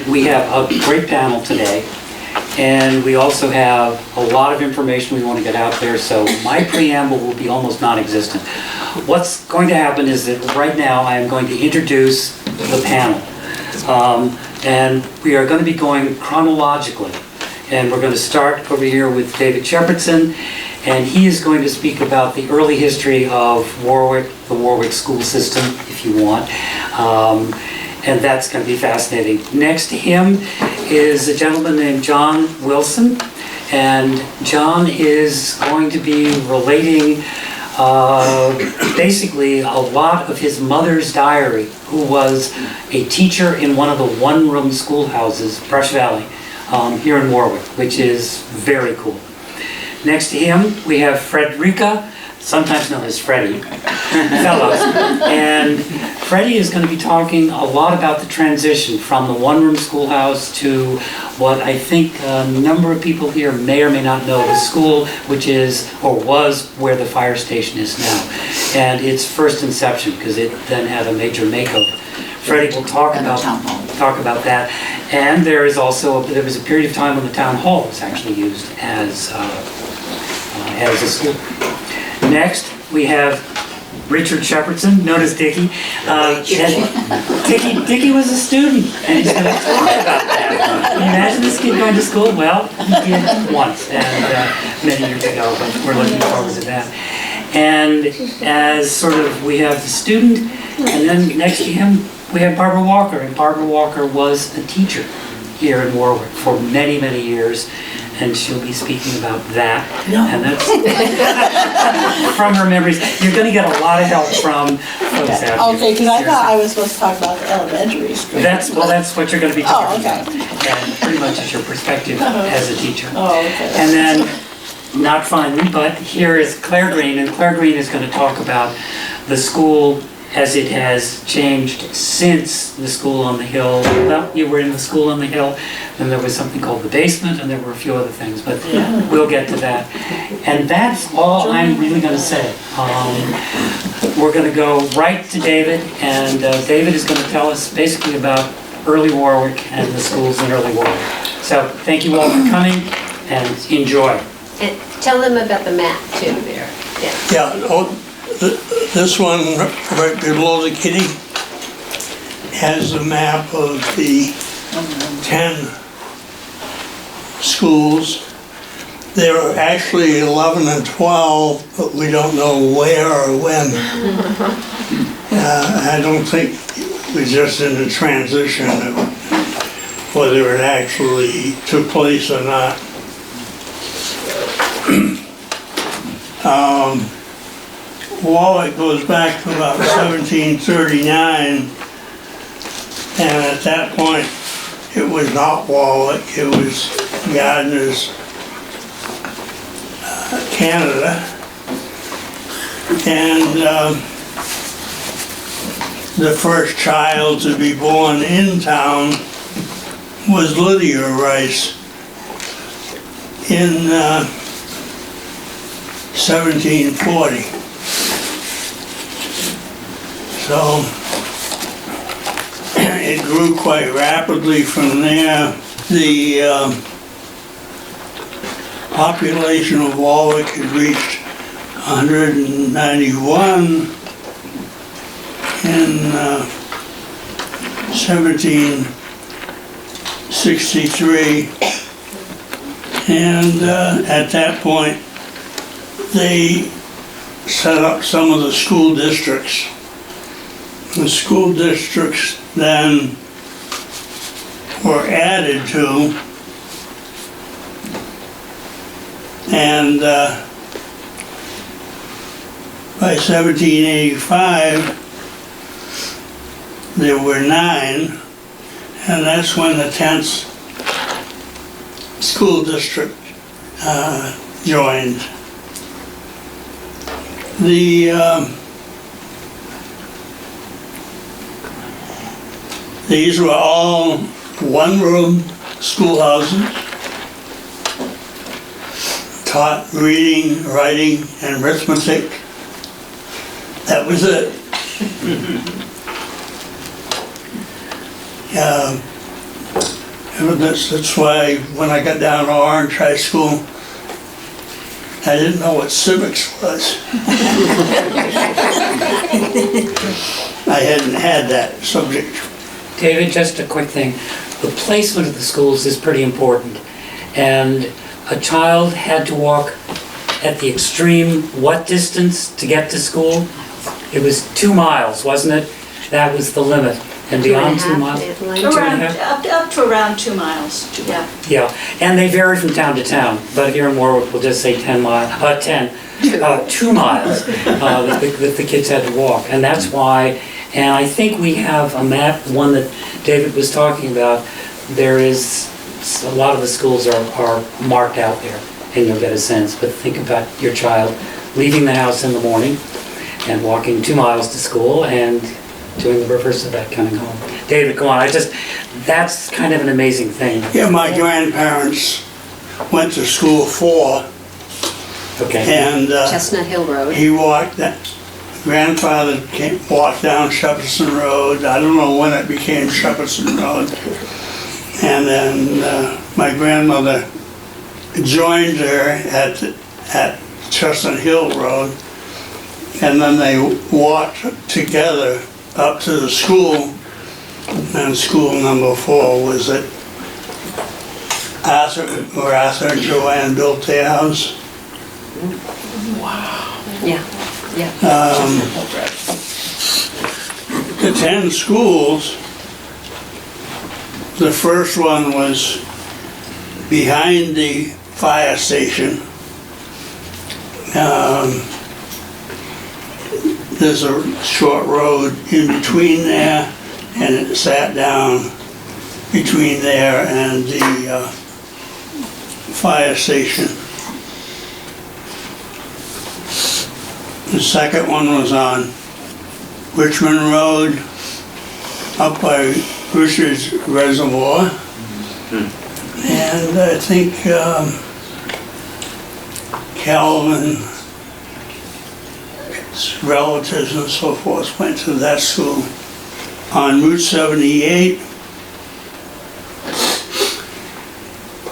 We have a great panel today, and we also have a lot of information we want to get out there, so my preamble will be almost non-existent. What's going to happen is that right now I am going to introduce the panel, and we are going to be going chronologically, and we're going to start over here with David Shepardson, and he is going to speak about the early history of Warwick, the Warwick school system, if you want. And that's going to be fascinating. Next to him is a gentleman named John Wilson, and John is going to be relating basically a lot of his mother's diary, who was a teacher in one of the one-room schoolhouses, Brush Valley, here in Warwick, which is very cool. Next to him, we have Frederica, sometimes known as Freddie, fellows. And Freddie is going to be talking a lot about the transition from the one-room schoolhouse to what I think a number of people here may or may not know, the school which is, or was, where the fire station is now. And its first inception, because it then had a major makeover. Freddie will talk about that. And there was a period of time when the town hall was actually used as a school. Next, we have Richard Shepardson, known as Dickie. Dickie was a student, and he's going to talk about that. Can you imagine this kid going to school? Well, he did once, and many years ago, but we're looking forward to that. And as sort of, we have the student, and then next to him, we have Barbara Walker, and Barbara Walker was a teacher here in Warwick for many, many years. And she'll be speaking about that. No. And that's from her memories. You're going to get a lot of help from folks out here. Okay, because I thought I was supposed to talk about the elementary school. That's what you're going to be talking about. Okay. And pretty much is your perspective as a teacher. Oh, okay. And then, not finally, but here is Clare Green, and Clare Green is going to talk about the school as it has changed since the school on the hill. Well, you were in the school on the hill, then there was something called the basement, and there were a few other things, but we'll get to that. And that's all I'm really going to say. We're going to go right to David, and David is going to tell us basically about early Warwick and the schools in early Warwick. So thank you all for coming, and enjoy. And tell them about the map too there. Yeah, this one right below the kitty has a map of the 10 schools. There are actually 11 and 12, but we don't know where or when. I don't think it was just in the transition, whether it actually took place or not. Warwick goes back to about 1739, and at that point it was not Warwick, it was Gardner's Canada, and the first child to be born in town was Lydia Rice in 1740. So it grew quite rapidly from there. The population of Warwick had reached 191 in 1763, and at that point they set up some of the school districts. The school districts then were added to, and by 1785 there were 9, and that's when the 10th school district joined. These were all one-room schoolhouses, taught reading, writing, and arithmetic. That was it. That's why when I got down to Orange High School, I didn't know what civics was. I hadn't had that subject. David, just a quick thing. The placement of the schools is pretty important. And a child had to walk at the extreme what distance to get to school? It was 2 miles, wasn't it? That was the limit. And beyond 2 miles? 2.5. Up to around 2 miles, yeah. Yeah, and they vary from town to town, but here in Warwick, we'll just say 2 miles, that the kids had to walk. And that's why, and I think we have a map, one that David was talking about, there is, a lot of the schools are marked out there, and you'll get a sense. But think about your child leaving the house in the morning and walking 2 miles to school and doing the reverse of that coming home. David, go on. That's kind of an amazing thing. Yeah, my grandparents went to school 4, Okay. and Chestnut Hill Road. he walked that. Grandfather walked down Shepardson Road. I don't know when it became Shepardson Road. And then my grandmother joined her at Chestnut Hill Road, and then they walked together up to the school, and school number 4 was at where Arthur and Joanne built their house. Yeah, yeah. The 10 schools, the first one was behind the fire station. There's a short road in between there, and it sat down between there and the fire station. The second one was on Richmond Road, up by Richard's Reservoir. And I think Calvin, his relatives and so forth went to that school. On Route 78,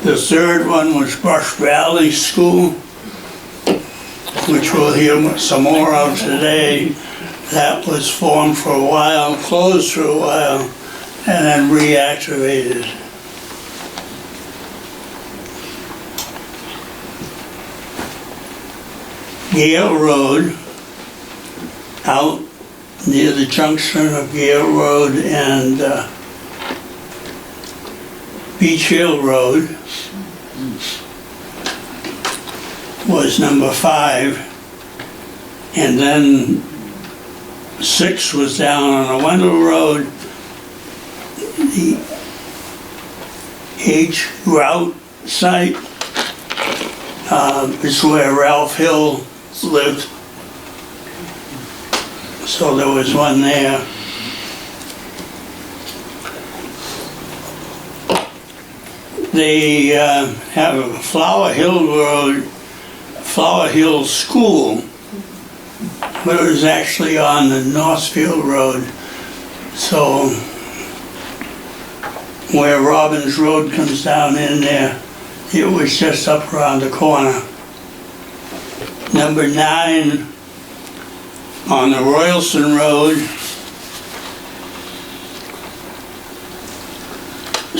the third one was Brush Valley School, which we'll hear some more of today. That was formed for a while, closed for a while, and then reactivated. Gale Road, out near the junction of Gale Road and Beach Hill Road, was number 5, and then 6 was down on a Wendell Road. The H route site is where Ralph Hill lived. So there was one there. They have a Flower Hill Road, Flower Hill School, but it was actually on the Northfield Road. So where Robbins Road comes down in there, it was just up around the corner. Number 9 on the Royalston Road,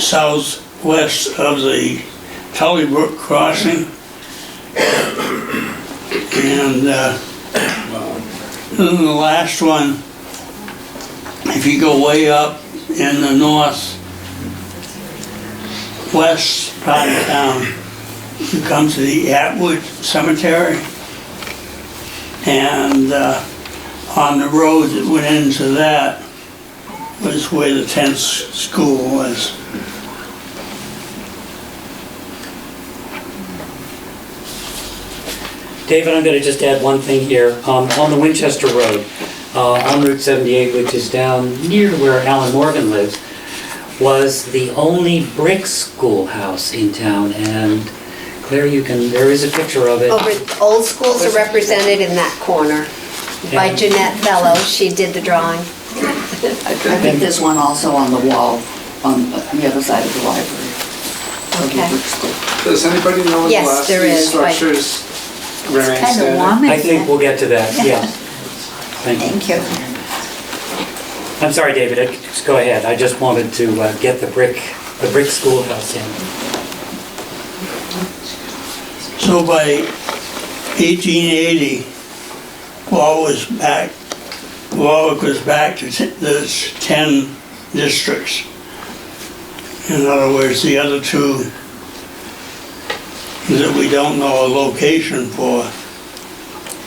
southwest of the Tully Brook crossing. And then the last one, if you go way up in the northwest part of town, you come to the Atwood Cemetery, and on the road that went into that was where the 10th school was. David, I'm going to just add one thing here. On the Winchester Road, on Route 78, which is down near where Alan Morgan lives, was the only brick schoolhouse in town. And Claire, there is a picture of it. Old schools are represented in that corner. By And- Jeanette Fellow, she did the drawing. I think there's one also on the wall on the other side of the library. Okay. Does anybody know when the Yes, last of there these is, but- structures remain Kind of standing? warm. I think we'll get to that, yes. Thank you. Thank you. I'm sorry, David, just go ahead. I just wanted to get the brick schoolhouse in. So by 1880, Warwick was back to the 10 districts. In other words, the other two that we don't know a location for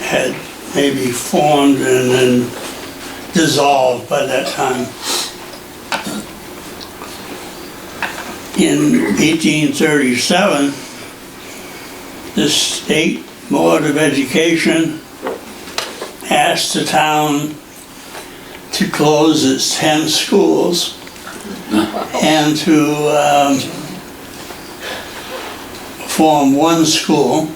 had maybe formed and then dissolved by that time. In 1837, the State Board of Education asked the town to close its 10 schools and to form one school,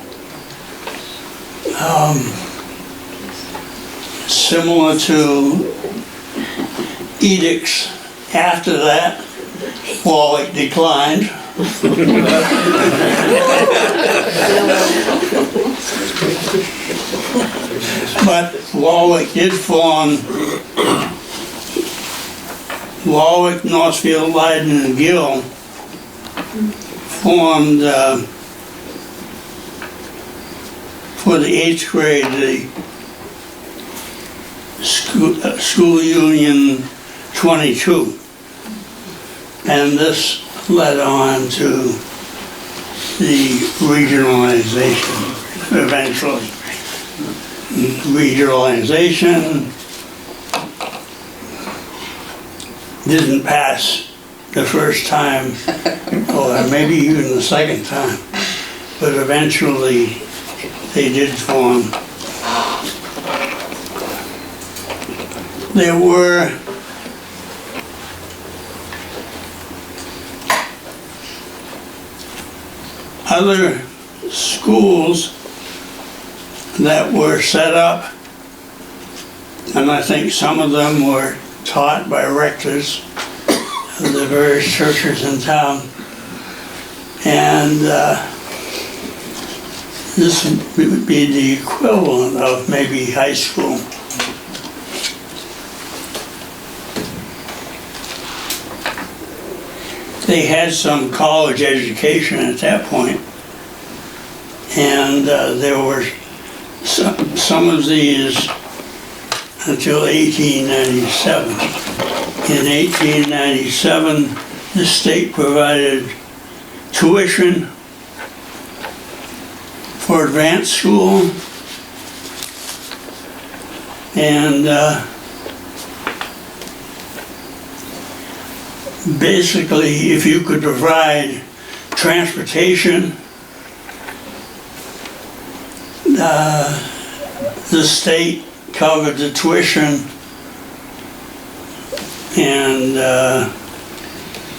similar to edicts. After that, Warwick declined. But Warwick did form Warwick, Northfield, Leiden, and Gill formed for the 8th grade the School Union 22. And this led on to the regionalization eventually. Regionalization didn't pass the first time, or maybe even the second time, but eventually they did form. There were other schools that were set up, and I think some of them were taught by rectors of the various churches in town. And this would be the equivalent of maybe high school. They had some college education at that point, and there were some of these until 1897. In 1897, the state provided tuition for advanced school, and basically, if you could provide transportation, the state covered the tuition, and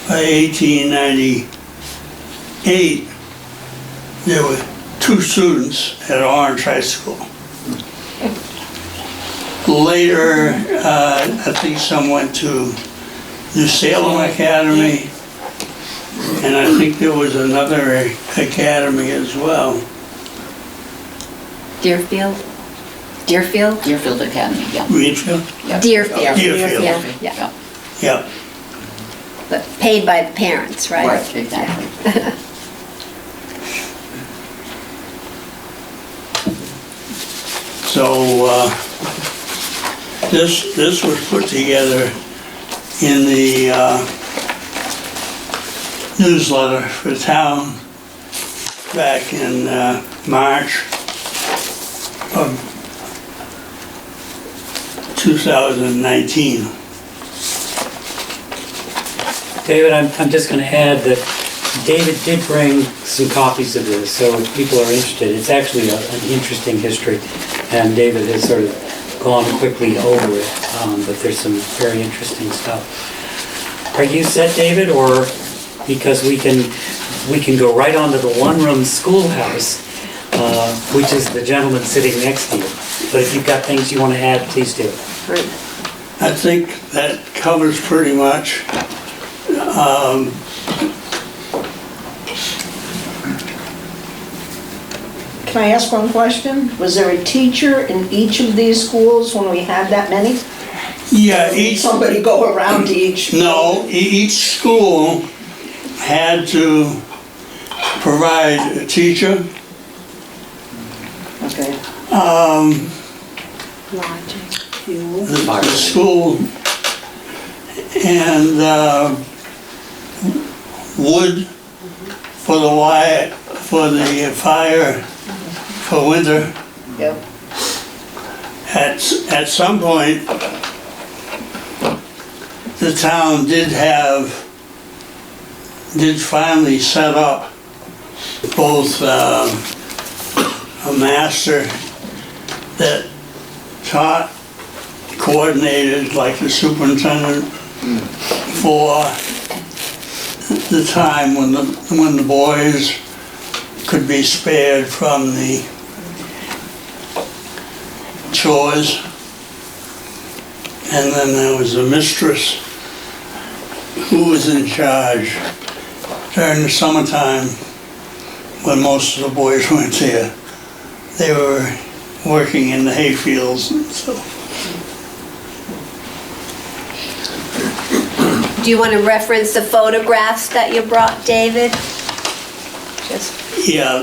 by 1898, there were 2 students at Orange High School. Later, I think some went to New Salem Academy, and I think there was another academy as well. Deerfield? Deerfield? Deerfield Academy, yeah. Greenfield? Yeah. Deerfield. Deerfield. Yeah, yeah. Yeah. Yep. But paid by the parents, right? Right, exactly. So this was put together in the newsletter for town back in March of 2019. David, I'm just going to add that David did bring some copies of this, so if people are interested, it's actually an interesting history, and David has sort of gone quickly over it, but there's some very interesting stuff. Are you set, David, or because we can go right on to the one-room schoolhouse, which is the gentleman sitting next to you. But if you've got things you want to add, please do. I think that covers pretty much. Can I ask one question? Was there a teacher in each of these schools when we had that many? Yeah, Did somebody go around to each? No, each school had to provide a teacher. Okay. The school and wood for the fire for winter. Yep. At some point, the town did finally set up both a master that taught, coordinated like the superintendent for the time when the boys could be spared from the chores. And then there was a mistress who was in charge during the summertime when most of the boys weren't there. They were working in the hayfields and so. Do you want to reference the photographs that you brought, David? Just, Yeah,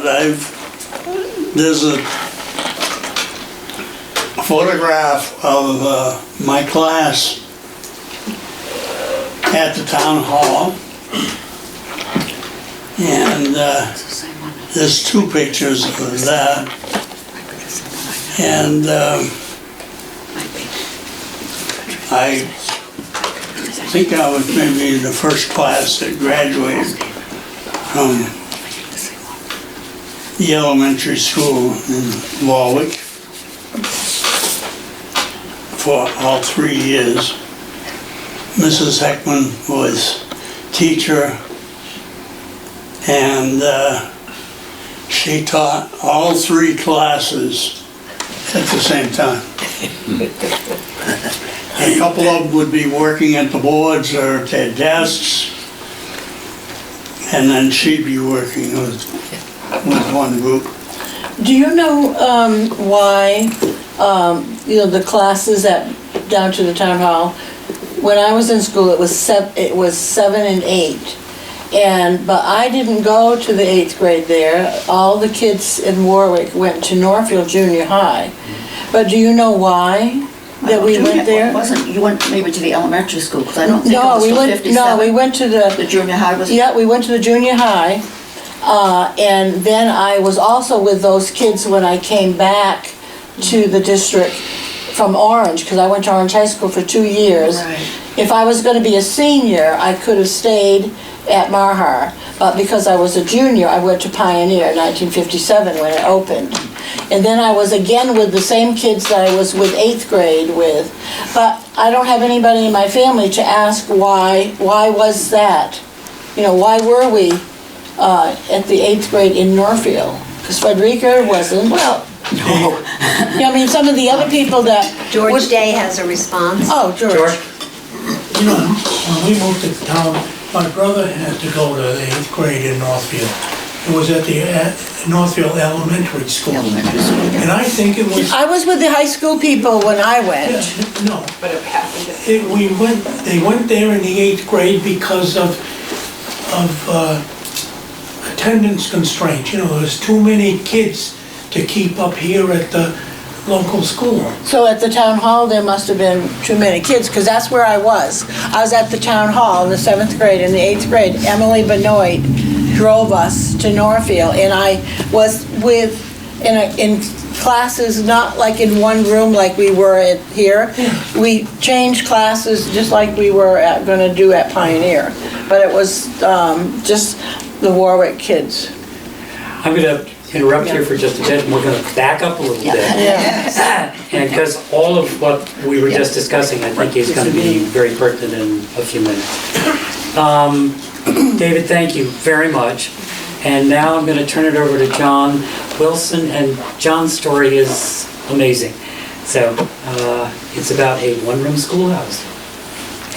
there's a photograph of my class at the town hall. And there's two pictures of that. And I think I was maybe the first class that graduated from the elementary school in Warwick for all 3 years. Mrs. Heckman was teacher, and she taught all 3 classes at the same time. A couple of them would be working at the boards or at their desks, and then she'd be working with one group. Do you know why, the classes down to the town hall, when I was in school, it was 7 and 8. But I didn't go to the 8th grade there. All the kids in Warwick went to Northfield Junior High. But do you know why that we went there? You went maybe to the elementary school, because I don't think it No, was till 57. no, we went to The junior high was? Yeah, we went to the junior high. And then I was also with those kids when I came back to the district from Orange, because I went to Orange High School for 2 years. Right. If I was going to be a senior, I could have stayed at Marhar, but because I was a junior, I went to Pioneer in 1957 when it opened. And then I was again with the same kids that I was with 8th grade with. But I don't have anybody in my family to ask why was that? Why were we at the 8th grade in Northfield? Because Frederica wasn't. Well, no. Some of the other people that... George Day has a response. Oh, George. When we moved to town, my brother had to go to the 8th grade in Northfield. It was at the Northfield Elementary School. And I think it was... I was with the high school people when I went. No. But it happened. They went there in the 8th grade because of attendance constraints. There's too many kids to keep up here at the local school. So at the town hall, there must have been too many kids, because that's where I was. I was at the town hall in the 7th grade. In the 8th grade, Emily Benoit drove us to Northfield, and I was in classes, not like in one room like we were here. We changed classes just like we were going to do at Pioneer, but it was just the Warwick kids. I'm going to interrupt here for just a bit, and we're going to back up a little bit. Yeah. And because all of what we were just discussing, I think is going to be very pertinent in a few minutes. David, thank you very much. And now I'm going to turn it over to John Wilson, and John's story is amazing. So it's about a one-room schoolhouse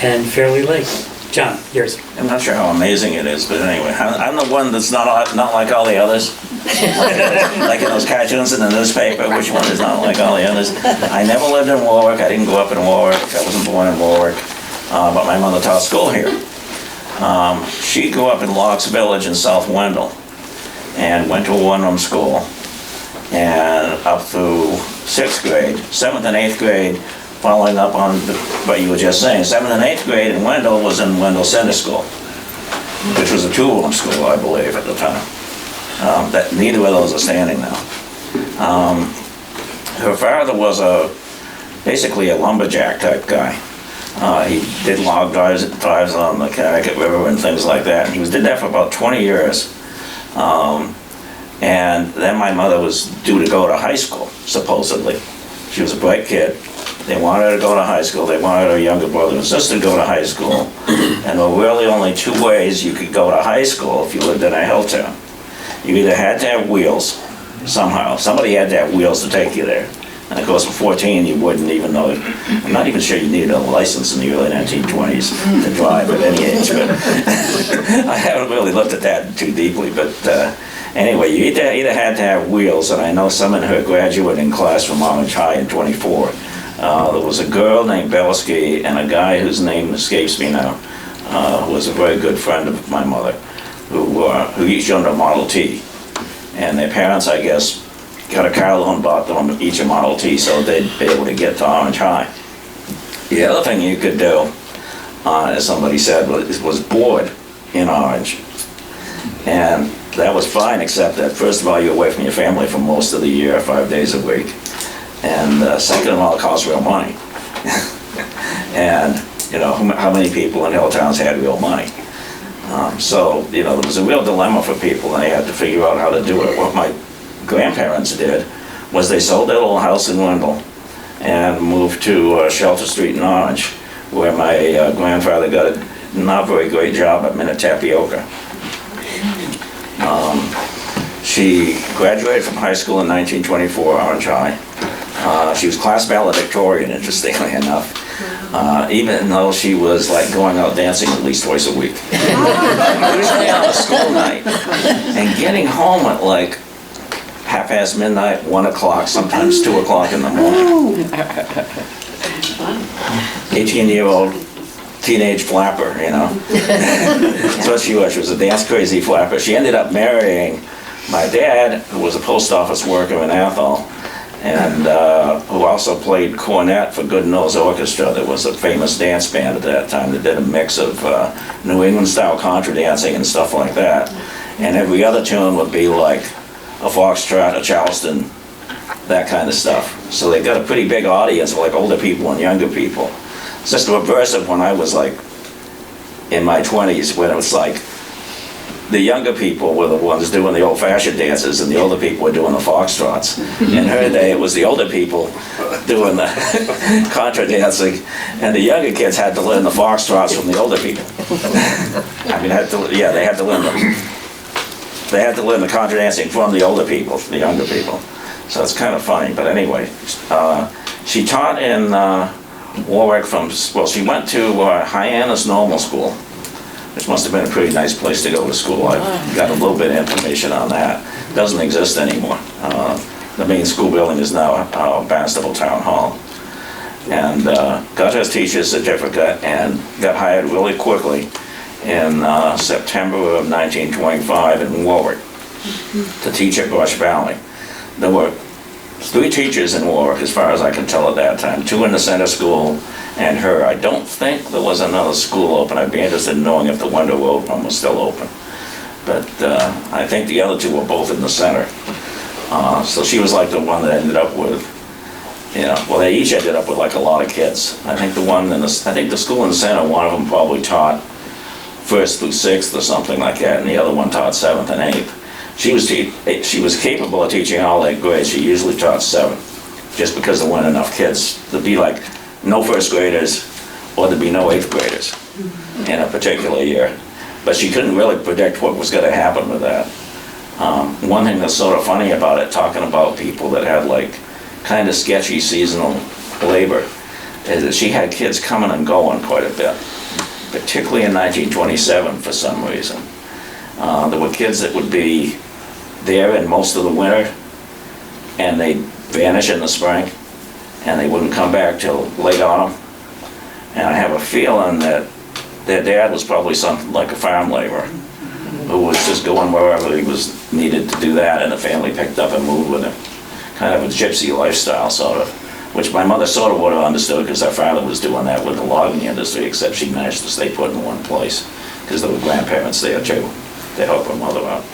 and Fairleigh Lake. John, yours. I'm not sure how amazing it is, but anyway, I'm the one that's not like all the others. Like in those cartoons in the newspaper, which one is not like all the others? I never lived in Warwick. I didn't grow up in Warwick. I wasn't born in Warwick, but my mother taught school here. She grew up in Locks Village in South Wendell and went to a one-room school and up through 6th grade, 7th and 8th grade, following up on what you were just saying. 7th and 8th grade in Wendell was in Wendell Center School, which was a two-room school, I believe, at the time. That neither of those are standing now. Her father was basically a lumberjack type guy. He did log drives on the Connecticut River and things like that. And he did that for about 20 years. And then my mother was due to go to high school, supposedly. She was a bright kid. They wanted her to go to high school. They wanted her younger brother and sister to go to high school. And there were really only two ways you could go to high school if you lived in a hill town. You either had to have wheels somehow. Somebody had to have wheels to take you there. And of course, for 14, you wouldn't even know. I'm not even sure you needed a license in the early 1920s to drive at any age. But I haven't really looked at that too deeply. But anyway, you either had to have wheels. And I know someone who graduated in class from Orange High in 24. There was a girl named Belsky and a guy whose name escapes me now, who was a very good friend of my mother, who each owned a Model T. And their parents, I guess, got a car loan, bought them each a Model T so they'd be able to get to Orange High. The other thing you could do, as somebody said, was board in Orange. And that was fine, except that first of all, you're away from your family for most of the year, 5 days a week. And second of all, it costs real money. And, you know, how many people in hill towns had real money? So, you know, there was a real dilemma for people, and they had to figure out how to do it. What my grandparents did was they sold their little house in Wendell and moved to Shelter Street in Orange, where my grandfather got a not very great job at Minute Tapioca. She graduated from high school in 1924, Orange High. She was class valedictorian, interestingly enough, even though she was like going out dancing at least twice a week. Usually on a school night, and getting home at like 1:30 midnight, 1 o'clock, sometimes 2 o'clock in the morning. 18-year-old teenage flapper, you know. That's what she was. She was a dance crazy flapper. She ended up marrying my dad, who was a post office worker in Athol, and who also played cornet for Good Nose Orchestra. There was a famous dance band at that time that did a mix of New England style contra dancing and stuff like that. And every other tune would be like a foxtrot, a charleston, that kind of stuff. So they got a pretty big audience of like older people and younger people. It's just the reverse of when I was like in my 20s, when it was like the younger people were the ones doing the old-fashioned dances and the older people were doing the foxtrots. In her day, it was the older people doing the contra dancing, and the younger kids had to learn the foxtrots from the older people. I mean, they had to learn them. They had to learn the contra dancing from the older people, the younger people. So it's kind of funny, but anyway. She taught in Warwick she went to Hyannis Normal School, which must have been a pretty nice place to go to school. I've got a little bit of information on that. It doesn't exist anymore. The main school building is now Barnstable Town Hall. And got his teacher's certificate and got hired really quickly in September of 1925 in Warwick to teach at Brush Valley. There were 3 teachers in Warwick, as far as I can tell at that time, 2 in the center school and her. I don't think there was another school open. I'd be interested in knowing if the Wendell Road one was still open. But I think the other 2 were both in the center. So she was like the one that ended up with, you know, well, they each ended up with like a lot of kids. I think the school in the center, one of them probably taught 1st through 6th or something like that, and the other one taught 7th and 8th. She was capable of teaching all 8 grades. She usually taught 7, just because there weren't enough kids. There'd be like no 1st graders, or there'd be no 8th graders in a particular year. But she couldn't really predict what was going to happen with that. One thing that's sort of funny about it, talking about people that had like kind of sketchy seasonal labor is that she had kids coming and going quite a bit, particularly in 1927 for some reason. There were kids that would be there in most of the winter, and they'd vanish in the spring, and they wouldn't come back till late autumn. And I have a feeling that their dad was probably something like a farm laborer who was just going wherever he was needed to do that, and the family picked up and moved with him. Kind of a gypsy lifestyle, sort of, which my mother sort of would have understood because her father was doing that with the logging industry, except she managed to stay put in one place because there were grandparents there too to help her mother out.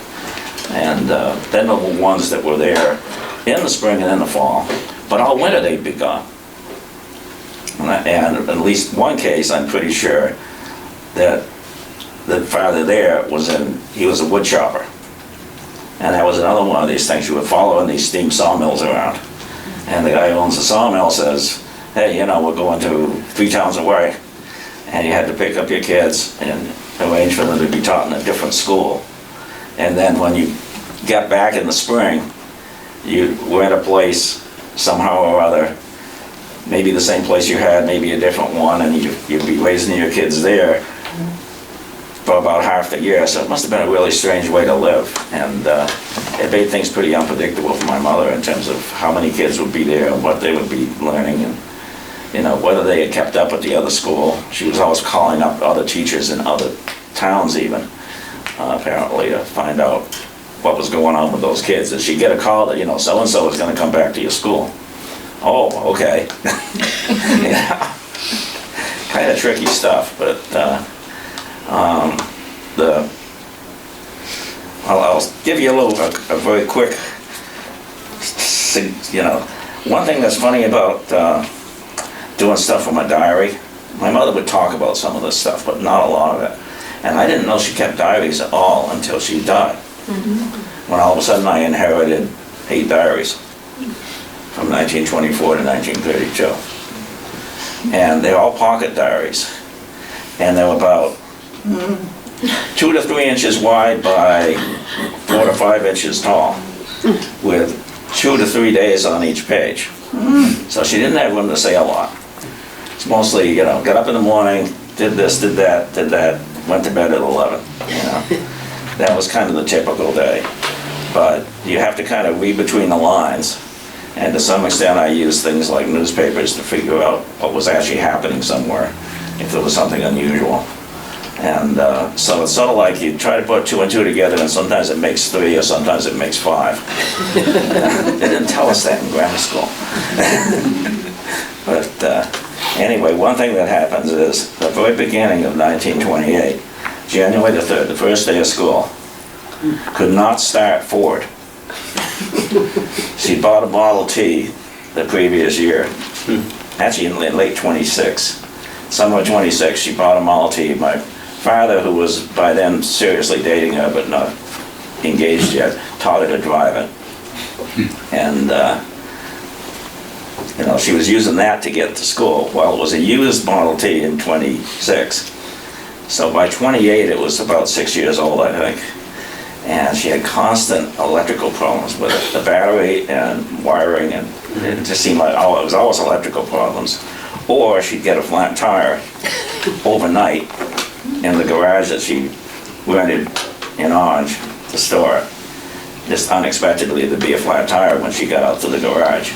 And then there were ones that were there in the spring and in the fall, but all winter they'd be gone. And at least one case, I'm pretty sure that the father there he was a wood chopper. And that was another one of these things. You would follow in these steam sawmills around. And the guy who owns the sawmill says, hey, you know, we're going to 3 towns away. And you had to pick up your kids and arrange for them to be taught in a different school. And then when you got back in the spring, you were at a place somehow or other, maybe the same place you had, maybe a different one, and you'd be raising your kids there for about half the year. So it must have been a really strange way to live. And it made things pretty unpredictable for my mother in terms of how many kids would be there and what they would be learning, and you know, whether they had kept up at the other school. She was always calling up other teachers in other towns even, apparently, to find out what was going on with those kids. And she'd get a call that, you know, so-and-so is going to come back to your school. Oh, okay. Yeah. Kind of tricky stuff, but I'll give you a very quick, you know, one thing that's funny about doing stuff from my diary, my mother would talk about some of this stuff, but not a lot of it. And I didn't know she kept diaries at all until she died. When all of a sudden I inherited 8 diaries from 1924 to 1932. And they're all pocket diaries. And they're about 2 to 3 inches wide by 4 to 5 inches tall, with 2 to 3 days on each page. So she didn't have room to say a lot. It's mostly, you know, got up in the morning, did this, did that, went to bed at 11, you know. That was kind of the typical day. But you have to kind of read between the lines. And to some extent I use things like newspapers to figure out what was actually happening somewhere, if there was something unusual. And so it's sort of like you try to put 2 and 2 together, and sometimes it makes 3 or sometimes it makes 5. They didn't tell us that in grammar school. But anyway, one thing that happens is the very beginning of 1928, January the 3rd, the first day of school, could not start Ford. She bought a Model T the previous year, actually in late 26. Summer 26, she bought a Model T. My father, who was by then seriously dating her but not engaged yet, taught her to drive it. And you know, she was using that to get to school. Well, it was a used Model T in 26. So by 28, it was about 6 years old, I think. And she had constant electrical problems with it, the battery and wiring, and it just seemed like, oh, it was always electrical problems. Or she'd get a flat tire overnight in the garage that she rented in Orange to store it. Just unexpectedly, there'd be a flat tire when she got out to the garage.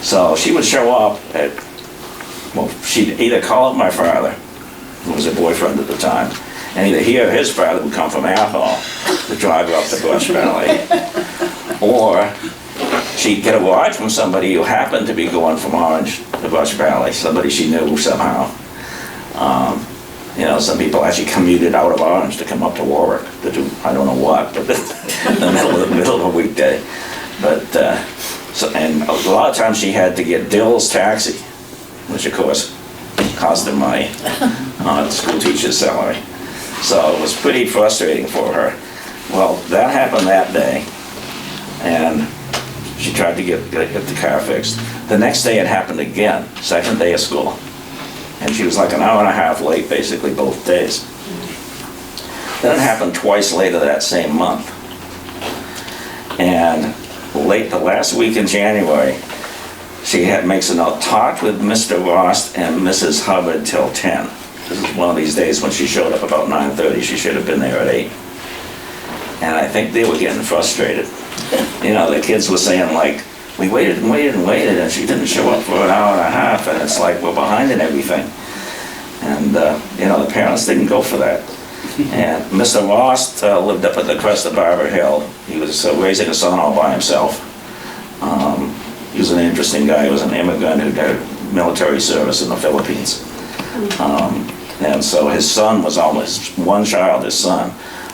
So she would show up at, well, she'd either call up my father, who was her boyfriend at the time, and either he or his father would come from Athol to drive her up to Bush Valley, or she'd get a ride from somebody who happened to be going from Orange to Bush Valley, somebody she knew somehow. You know, some people actually commuted out of Orange to come up to Warwick to do, I don't know what, but in the middle of a weekday. But, and a lot of times she had to get Dill's taxi, which of course cost her money on a school teacher's salary. So it was pretty frustrating for her. Well, that happened that day, and she tried to get the car fixed. The next day it happened again, second day of school. And she was like an hour and a half late, basically, both days. Then it happened twice later that same month. And late the last week in January, makes a note, talked with Mr. Ross and Mrs. Hubbard till 10. This is one of these days when she showed up about 9:30. She should have been there at 8. And I think they were getting frustrated. You know, the kids were saying like, we waited and waited and waited, and she didn't show up for an hour and a half, and it's like we're behind in everything. And, you know, the parents didn't go for that. And Mr. Ross lived up at the crest of Barber Hill. He was raising a son all by himself. He was an interesting guy. He was an immigrant who did military service in the Philippines. And so his son was almost, one child, his son,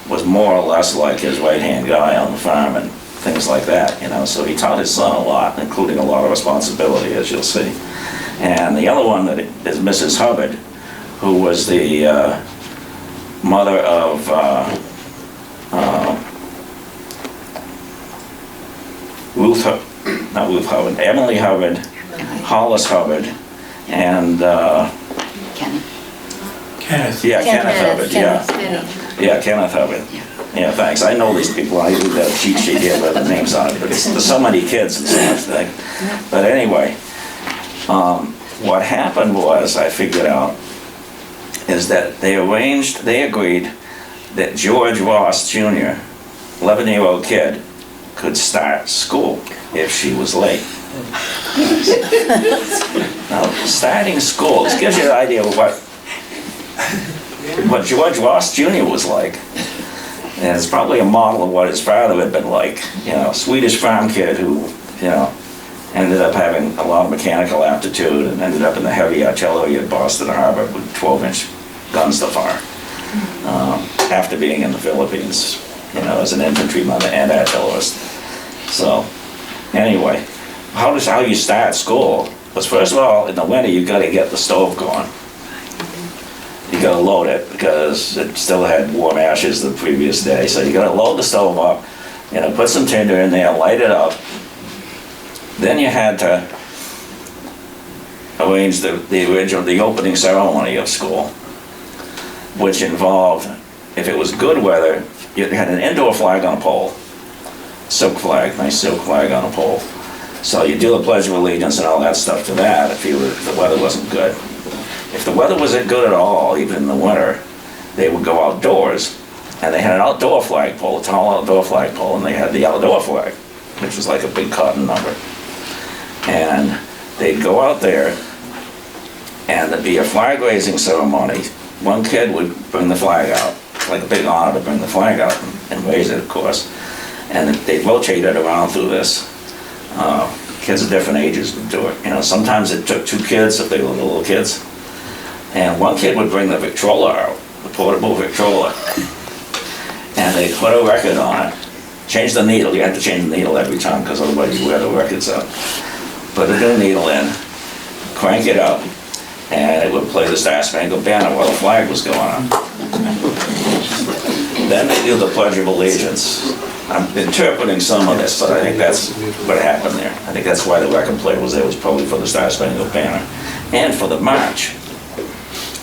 was more or less like his right-hand guy on the farm and things like that, you know. So he taught his son a lot, including a lot of responsibility, as you'll see. And the other one that is Mrs. Hubbard, who was the mother of Emily Hubbard, Hollis Hubbard, and Kenny. Kenneth. yeah, Kenneth Hubbard, yeah. Yeah, Kenneth Hubbard. Yeah, thanks. I know these people. I do that cheat sheet here with the names on it, but there's so many kids and so much thing. But anyway, what happened was, I figured out, is that they agreed that George Ross Jr., 11-year-old kid, could start school if she was late. Now, starting school, this gives you an idea of what George Ross Jr. was like. And it's probably a model of what his father had been like. You know, Swedish farm kid who, you know, ended up having a lot of mechanical aptitude and ended up in the heavy artillery at Boston Harbor with 12-inch guns to fire. After being in the Philippines, you know, as an infantryman and artillerist. So, anyway, how you start school was, first of all, in the winter, you got to get the stove going. You got to load it because it still had warm ashes the previous day. So you got to load the stove up, you know, put some tinder in there, light it up. Then you had to arrange the opening ceremony of school, which involved, if it was good weather, you had an indoor flag on a pole, silk flag, nice silk flag on a pole. So you do the Pledge of Allegiance and all that stuff to that if the weather wasn't good. If the weather wasn't good at all, even in the winter, they would go outdoors, and they had an outdoor flagpole, a tall outdoor flagpole, and they had the outdoor flag, which was like a big cotton number. And they'd go out there, and there'd be a flag raising ceremony. One kid would bring the flag out, like a big honor to bring the flag out and raise it, of course. And they'd rotate it around through this. Kids of different ages would do it. You know, sometimes it took 2 kids if they were little kids. And one kid would bring the Victrola out, the portable Victrola. And they'd put a record on it. Change the needle. You had to change the needle every time because otherwise you wear the records out. Put a new needle in, crank it up, and it would play the Star Spangled Banner while the flag was going on. Then they do the Pledge of Allegiance. I'm interpreting some of this, but I think that's what happened there. I think that's why the record player was there, was probably for the Star Spangled Banner and for the march.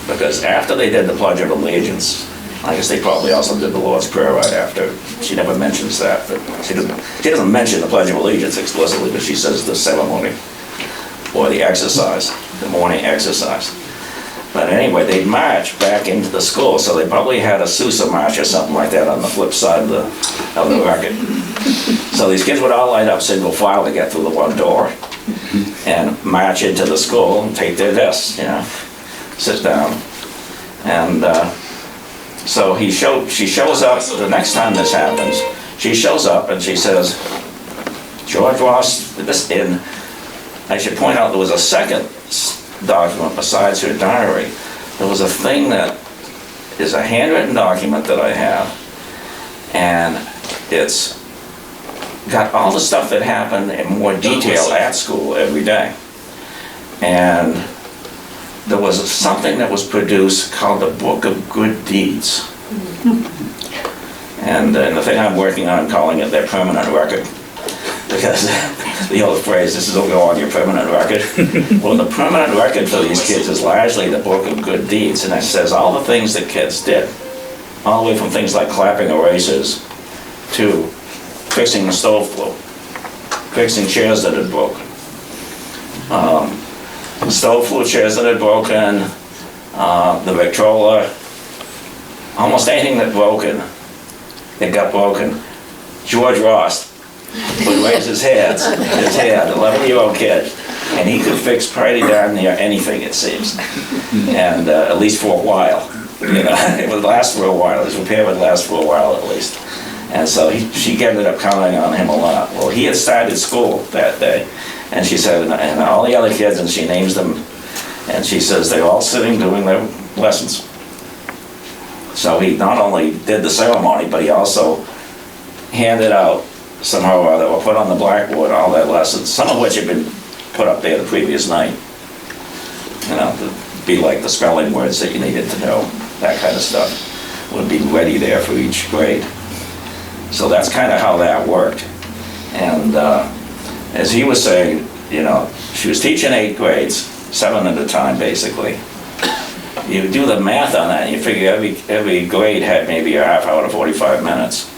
Because after they did the Pledge of Allegiance, I guess they probably also did the Lord's Prayer right after. She never mentions that, but she doesn't mention the Pledge of Allegiance explicitly, but she says the ceremony or the exercise, the morning exercise. But anyway, they'd march back into the school, so they probably had a Sousa march or something like that on the flip side of the record. So these kids would all light up single file to get through the one door and march into the school and take their desks, you know, sit down. And so she shows up, the next time this happens, she shows up and she says, George Ross, I should point out there was a second document besides her diary. There was a thing that is a handwritten document that I have, and it's got all the stuff that happened in more detail at school every day. And there was something that was produced called the Book of Good Deeds. And the thing I'm working on, I'm calling it their permanent record. Because the old phrase, this will go on your permanent record. Well, the permanent record for these kids is largely the Book of Good Deeds, and it says all the things that kids did. All the way from things like clapping erasers to fixing the stove flue, fixing chairs that had broken, Stove flue chairs that had broken, the Victrola, almost anything that it got broken. George Ross would raise his hand, 11-year-old kid, and he could fix pretty darn near anything, it seems. And at least for a while, it would last for a while. His repair would last for a while at least. And so she ended up counting on him a lot. Well, he had started school that day, and she said, and all the other kids, and she names them, and she says they're all sitting doing their lessons. So he not only did the ceremony, but he also handed out somehow or other, or put on the blackboard all their lessons, some of which had been put up there the previous night. To be like the spelling words that you needed to know, that kind of stuff would be ready there for each grade. So that's kind of how that worked. And as he was saying, she was teaching 8 grades, 7 at a time basically. You do the math on that, and you figure every grade had maybe a half hour to 45 minutes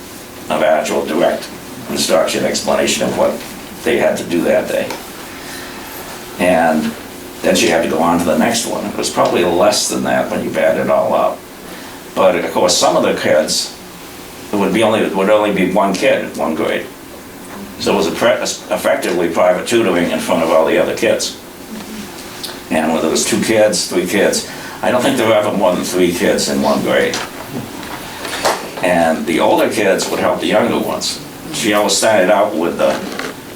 of actual direct instruction, explanation of what they had to do that day. And then she had to go on to the next one. It was probably less than that when you add it all up. But of course, some of the kids, it would only be one kid in one grade. So it was effectively private tutoring in front of all the other kids. And whether it was 2 kids, 3 kids, I don't think there were ever more than 3 kids in one grade. And the older kids would help the younger ones. She always started out with the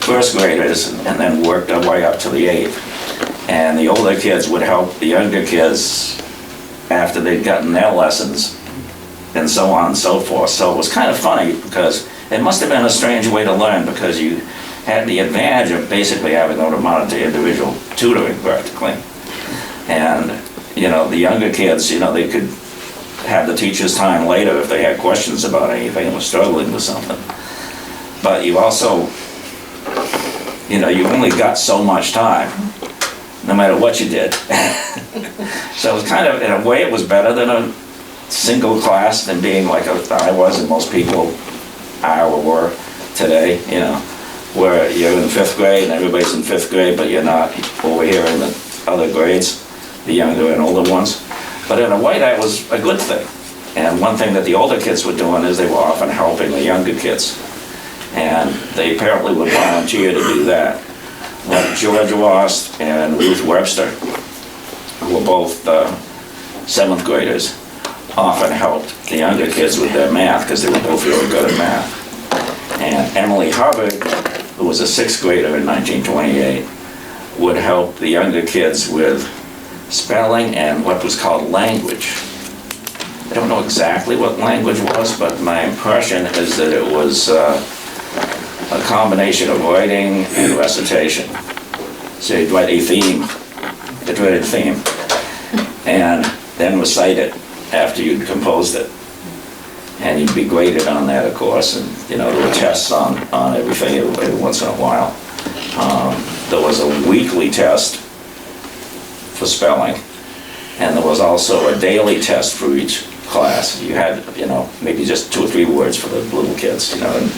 first graders and then worked her way up to the 8th. And the older kids would help the younger kids after they'd gotten their lessons, and so on and so forth. So it was kind of funny because it must have been a strange way to learn, because you had the advantage of basically having no amount to individual tutoring practically. And the younger kids, they could have the teacher's time later if they had questions about anything and were struggling with something. But you also, you only got so much time, no matter what you did. So it was kind of, in a way, it was better than a single class than being like I was, and most people are or were today, where you're in 5th grade and everybody's in 5th grade, but you're not over here in the other grades, the younger and older ones. But in a way, that was a good thing. And one thing that the older kids were doing is they were often helping the younger kids. And they apparently would volunteer to do that. Like George Ross and Ruth Webster, who were both 7th graders, often helped the younger kids with their math because they were both really good at math. And Emily Hubbard, who was a 6th grader in 1928, would help the younger kids with spelling and what was called language. I don't know exactly what language was, but my impression is that it was a combination of writing and recitation. So you'd write a theme, and then recite it after you'd composed it. And you'd be graded on that, of course, and there were tests on everything every once in a while. There was a weekly test for spelling, and there was also a daily test for each class. You had, maybe just 2 or 3 words for the little kids, and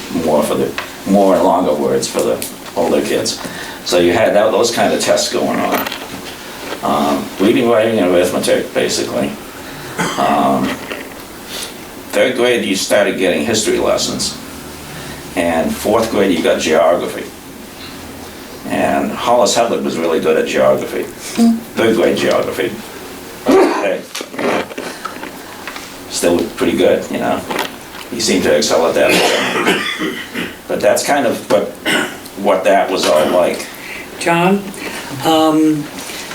more and longer words for the older kids. So you had those kind of tests going on. Reading, writing, and arithmetic, basically. 3rd grade, you started getting history lessons. And 4th grade, you got geography. And Hollis Hubbard was really good at geography. 3rd grade geography. Okay. Still pretty good, He seemed to excel at that. But that's kind of what that was all like. John,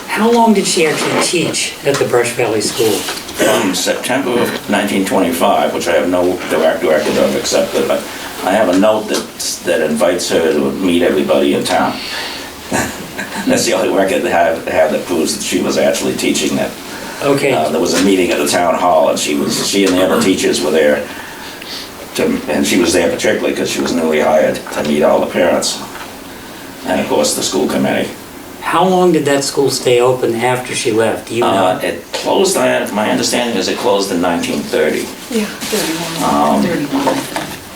how long did she actually teach at the Brush Valley School? From September of 1925, which I have no direct record of, except that I have a note that invites her to meet everybody in town. That's the only record I have that proves that she was actually teaching that. Okay. There was a meeting at the town hall, and she and the other teachers were there, and she was there particularly because she was newly hired to meet all the parents, and of course the school committee. How long did that school stay open after she left? Do you know? It closed, my understanding is it closed in 1930. Yeah, 31. 31, I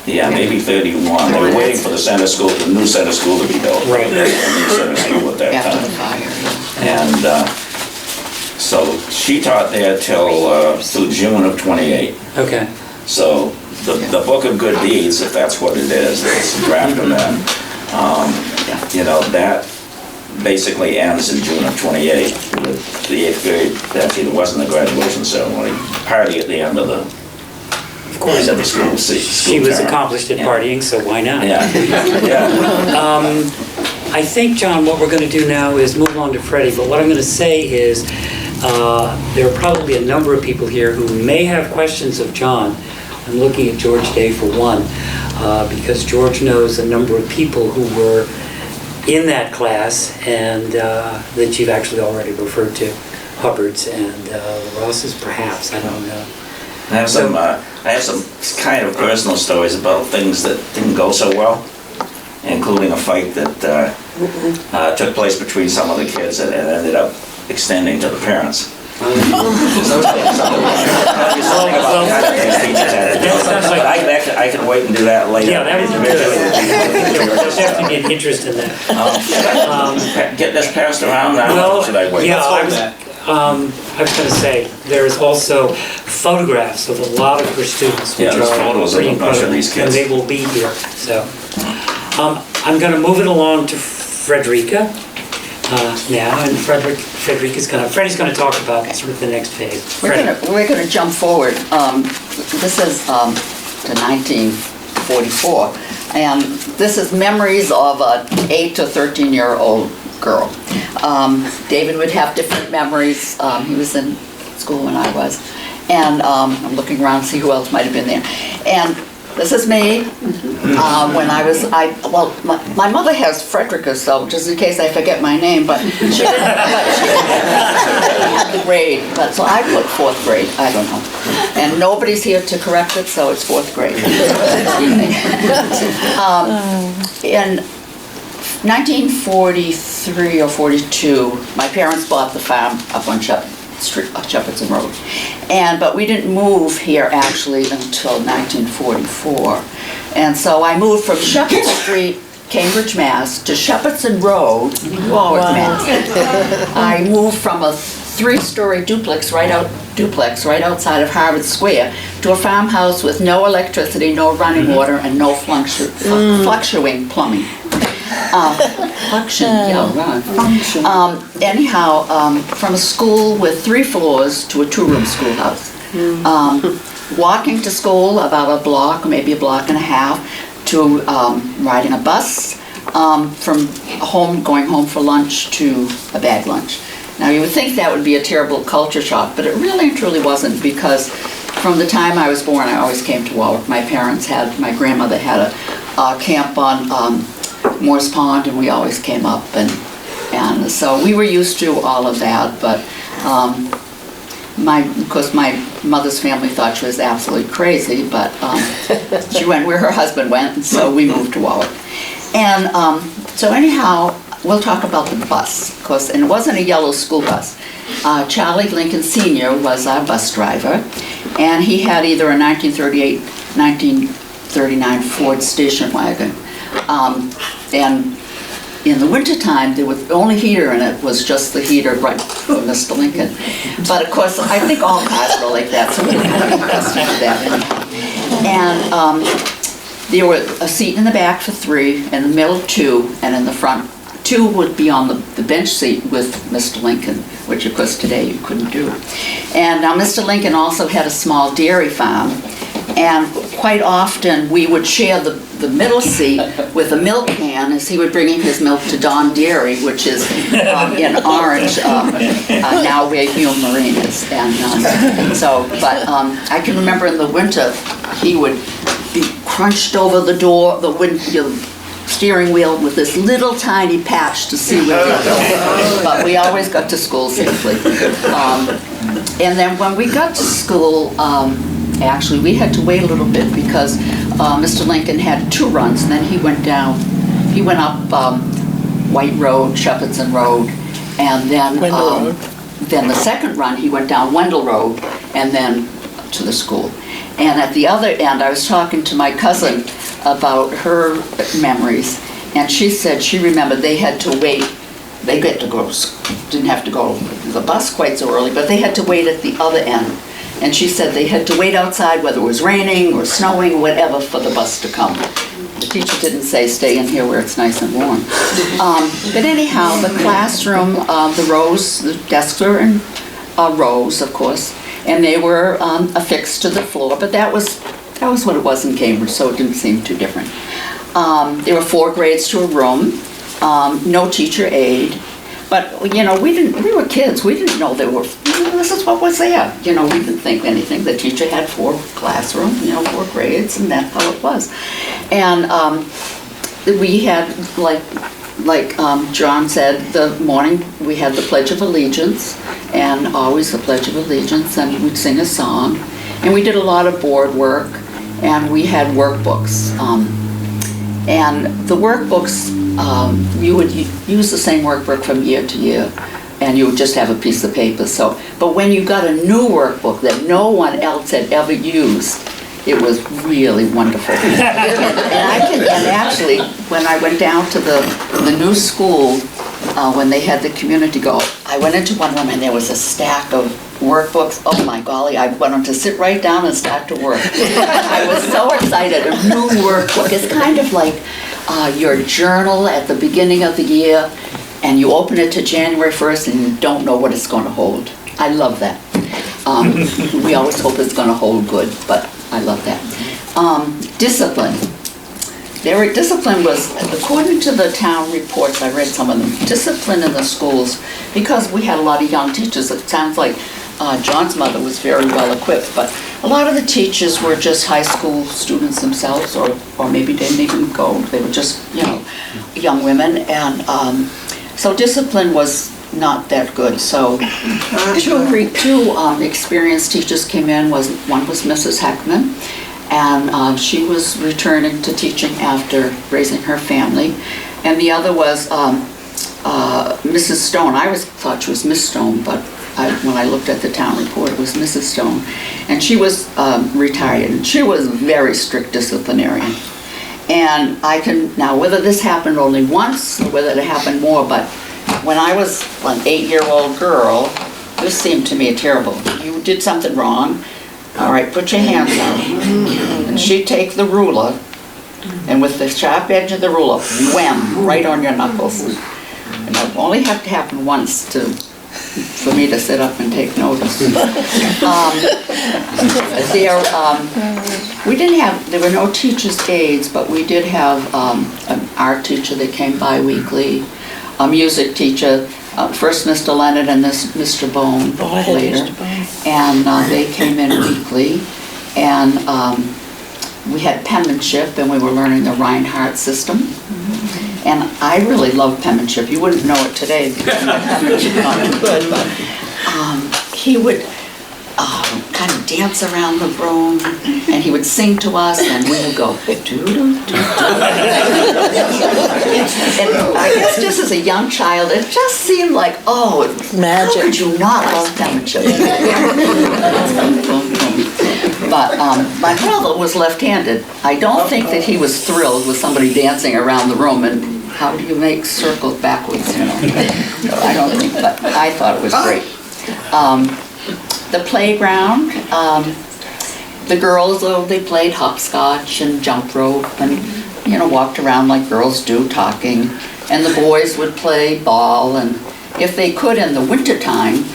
think. Yeah, maybe 31. They were waiting for the center school, the new center school to be built. Right. The new center school at that After the time. fire. And so she taught there till June of 28. Okay. So the Book of Good Deeds, if that's what it is, it's a draft of that. You know, that basically ends in June of 28 with the 8th grade. Actually, there wasn't a graduation ceremony. Party at the end of the, Of course. end of the school She was term. accomplished at Yeah. partying, so why not? Yeah, yeah. I think, John, what we're going to do now is move on to Freddie, but what I'm going to say is there are probably a number of people here who may have questions of John. I'm looking at George Day for one, because George knows a number of people who were in that class and that you've actually already referred to, Hubbards and Rosses, perhaps, I don't know. I have some kind of personal stories about things that didn't go so well, including a fight that took place between some of the kids and ended up extending to the parents. But I can wait and do that later. Yeah, that would be good. There's definitely an interest in that. Get this passed around now, Well, or should I wait? yeah, I was going to say, there's also photographs of a lot of her students, which Yeah, there's are photos of pretty a bunch of incredible, these and kids. they will be here, so. I'm going to move it along to Frederica now, and Freddie's going to talk about sort of the next phase. We're gonna jump forward. This is to 1944, and this is memories of an 8 to 13-year-old girl. David would have different memories. He was in school when I was, and I'm looking around to see who else might have been there. And this is me when my mother has Frederica, so just in case I forget my name, but she didn't have the grade, but so I put 4th grade, I don't know. And nobody's here to correct it, so it's 4th grade. In 1943 or 42, my parents bought the farm up on Shepardson Road. But we didn't move here actually until 1944. And so I moved from Shepherd Street, Cambridge, Mass. to Shepardson Road, Warwick, Mass. I moved from a 3-story duplex right outside of Harvard Square to a farmhouse with no electricity, no running water, and no fluctuating plumbing. Anyhow, from a school with 3 floors to a 2-room schoolhouse. Walking to school about a block, maybe a block and a half, to riding a bus, from going home for lunch to a bag lunch. Now you would think that would be a terrible culture shock, but it really and truly wasn't, because from the time I was born I always came to Warwick. My grandmother had a camp on Morse Pond, and we always came up, and so we were used to all of that. But of course my mother's family thought she was absolutely crazy, but she went where her husband went, and so we moved to Warwick. And so anyhow, we'll talk about the bus, of course, and it wasn't a yellow school bus. Charlie Lincoln Sr. was our bus driver, and he had either a 1938, 1939 Ford station wagon. And in the wintertime, the only heater in it was just the heater right from Mr. Lincoln. But of course, I think all cars were like that, so we didn't have any question for that. And there were a seat in the back for 3, in the middle 2, and in the front 2 would be on the bench seat with Mr. Lincoln, which of course today you couldn't do. And now Mr. Lincoln also had a small dairy farm, and quite often we would share the middle seat with a milk can, as he would bring in his milk to Don Dairy, which is in Orange, now where Hume Marine is. And so, but I can remember in the winter he would be crunched over the door, the steering wheel, with this little tiny patch to see where we go. But we always got to school safely. And then when we got to school, actually we had to wait a little bit, because Mr. Lincoln had 2 runs, and then he went up White Road, Shepardson Road, and then the second run he went down Wendell Road and then to the school. And at the other end, I was talking to my cousin about her memories. And she said she remembered they had to wait. They didn't have to go to the bus quite so early, but they had to wait at the other end. And she said they had to wait outside, whether it was raining or snowing, whatever, for the bus to come. The teacher didn't say, stay in here where it's nice and warm. But anyhow, the classroom, the rows, the desks were in rows, of course, and they were affixed to the floor, but that was what it was in Cambridge, so it didn't seem too different. There were 4 grades to a room, no teacher aide, but, we were kids, we didn't know this is what was there. We didn't think anything. The teacher had 4 classrooms, 4 grades, and that's how it was. And we had, like John said, the morning we had the Pledge of Allegiance, and always the Pledge of Allegiance, and we'd sing a song. And we did a lot of board work, and we had workbooks. And the workbooks, you would use the same workbook from year to year, and you would just have a piece of paper. But when you got a new workbook that no one else had ever used, it was really wonderful. And actually, when I went down to the new school, when they had the community go, I went into one room and there was a stack of workbooks. Oh my golly, I wanted to sit right down and start to work. I was so excited. A new workbook. It's kind of like your journal at the beginning of the year, and you open it to January 1st and you don't know what it's going to hold. I love that. We always hope it's going to hold good, but I love that. Discipline. Discipline was, according to the town reports, I read some of them, discipline in the schools, because we had a lot of young teachers. It sounds like John's mother was very well equipped, but a lot of the teachers were just high school students themselves, or maybe didn't even go. They were just, young women, and so discipline was not that good. So two experienced teachers came in. One was Mrs. Heckman, and she was returning to teaching after raising her family, and the other was Mrs. Stone. I thought she was Miss Stone, but when I looked at the town report, it was Mrs. Stone, and she was retired, and she was a very strict disciplinarian. And now whether this happened only once or whether it happened more, but when I was an 8-year-old girl, this seemed to me terrible. You did something wrong, all right, put your hands out. And she'd take the ruler, and with the sharp edge of the ruler, wham, right on your knuckles. And it only had to happen once for me to sit up and take notice. There were no teachers' aides, but we did have an art teacher that came bi-weekly, a music teacher, first Mr. Leonard and this Mr. Bone later. And they came in weekly, and we had penmanship, and we were learning the Reinhardt system. And I really love penmanship. You wouldn't know it today because my penmanship is not too good, but he would kind of dance around the room, and he would sing to us, and we would go, doo-doo-doo-doo. And I guess just as a young child, it just seemed like, magic. How could you not love penmanship? But my brother was left-handed. I don't think that he was thrilled with somebody dancing around the room, and how do you make circles backwards, I don't think, but I thought it was great. The playground, the girls, they played hopscotch and jump rope and, walked around like girls do, talking. And the boys would play ball, and if they could in the wintertime,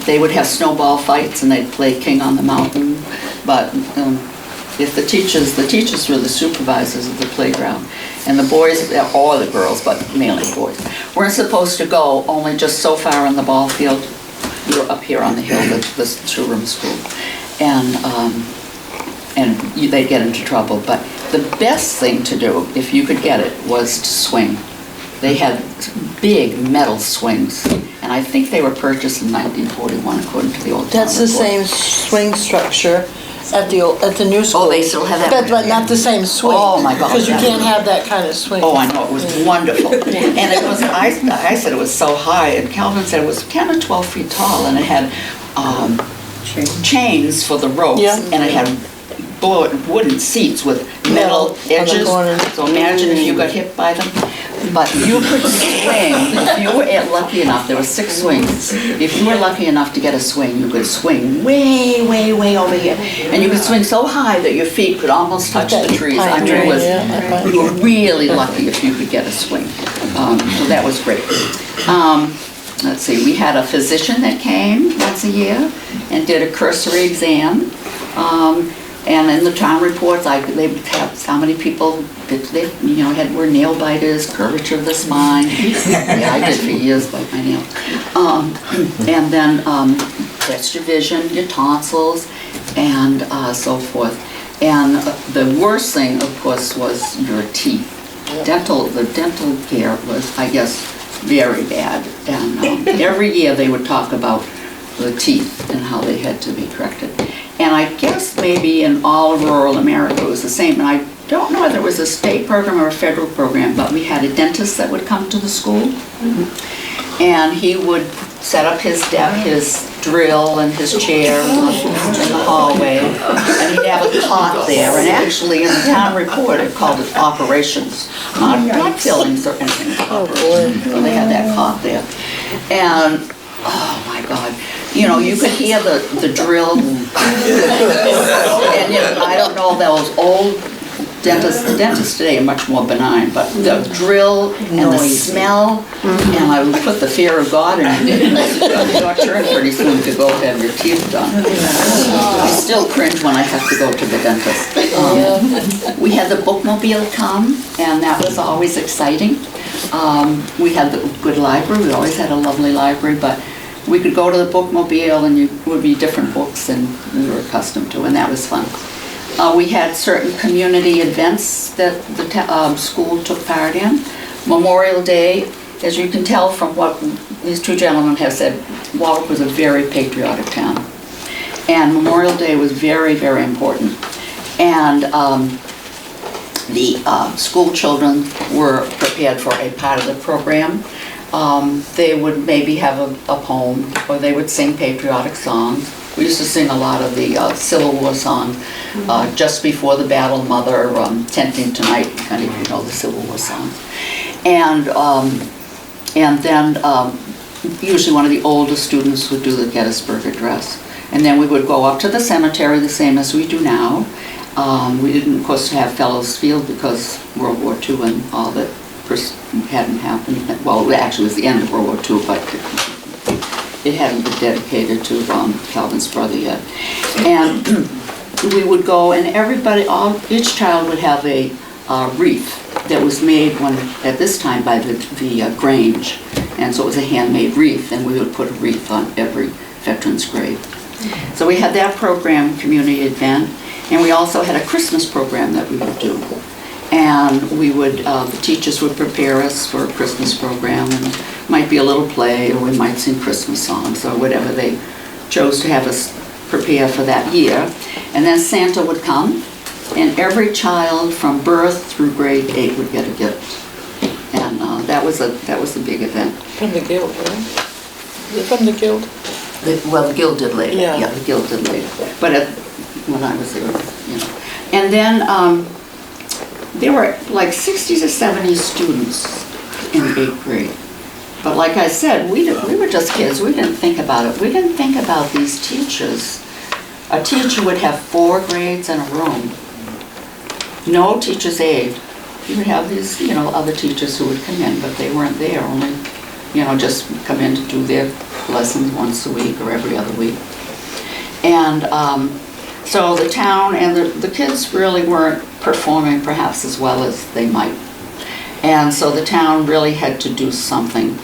they would have snowball fights and they'd play King on the Mountain. But if the teachers were the supervisors of the playground, and the boys, all the girls, but mainly boys, weren't supposed to go only just so far on the ball field. We were up here on the hill, this two-room school, and they'd get into trouble. But the best thing to do, if you could get it, was to swing. They had big metal swings, and I think they were purchased in 1941, according to the old. That's the same swing structure at the new school. Oh, they still have that. But not the same swing. Oh my God! Because you can't have that kind of swing. Oh, I know, it was wonderful. And it was. I said it was so high, and Calvin said it was 10 or 12 feet tall, and it had chains for the ropes, and it had wooden seats with metal edges. So imagine if you got hit by them. But you could swing, if you were lucky enough, there were 6 swings. If you were lucky enough to get a swing, you could swing way, way, way over here. And you could swing so high that your feet could almost touch the trees. I mean, you were really lucky if you could get a swing. So that was great. Let's see, we had a physician that came once a year and did a cursory exam. And in the town reports, they would have how many people were nail biters, curvature of the spine. Yeah, I did for years, bite my nail. And then test your vision, your tonsils, and so forth. And the worst thing, of course, was your teeth. The dental care was, I guess, very bad. And every year they would talk about the teeth and how they had to be corrected. And I guess maybe in all of rural America it was the same. And I don't know whether it was a state program or a federal program, but we had a dentist that would come to the school. And he would set up his drill and his chair in the hallway. And he'd have a cot there. And actually in the town report it called it operations. Not fillings or anything. Oh boy. So they had that cot there. And oh my God. You could hear the drill. And I don't know, those old dentists today are much more benign, but the drill and the smell, and I would put the fear of God in you. Your turn pretty soon to go have your teeth done. I still cringe when I have to go to the dentist. We had the bookmobile come, and that was always exciting. We had the good library. We always had a lovely library, but we could go to the bookmobile and it would be different books than we were accustomed to, and that was fun. We had certain community events that the school took part in. Memorial Day, as you can tell from what these 2 gentlemen have said, Warwick was a very patriotic town. And Memorial Day was very, very important. And the school children were prepared for a part of the program. They would maybe have a poem, or they would sing patriotic songs. We used to sing a lot of the Civil War songs, Just Before the Battle, Mother, Tenting Tonight, kind of, the Civil War songs. And then usually one of the older students would do the Gettysburg Address. And then we would go up to the cemetery, the same as we do now. We didn't, of course, have Fellows Field because World War II and all that hadn't happened. Well, actually it was the end of World War II, but it hadn't been dedicated to Calvin's brother yet. And we would go, and each child would have a wreath that was made at this time by the Grange. And so it was a handmade wreath, and we would put a wreath on every veteran's grave. So we had that program, community event, and we also had a Christmas program that we would do. And the teachers would prepare us for a Christmas program, and it might be a little play, or we might sing Christmas songs, or whatever they chose to have us prepare for that year. And then Santa would come, and every child from birth through grade 8 would get a gift. And that was a big event. From the Guild, right? Is it from the Guild? The Guild did later. Yeah, the Guild did later. But when I was there, And then there were like 60 to 70 students in 8th grade. But like I said, we were just kids. We didn't think about it. We didn't think about these teachers. A teacher would have 4 grades in a room. No teacher's aide. You would have these, other teachers who would come in, but they weren't there. Only, just come in to do their lessons once a week or every other week. And so the town and the kids really weren't performing perhaps as well as they might. And so the town really had to do something.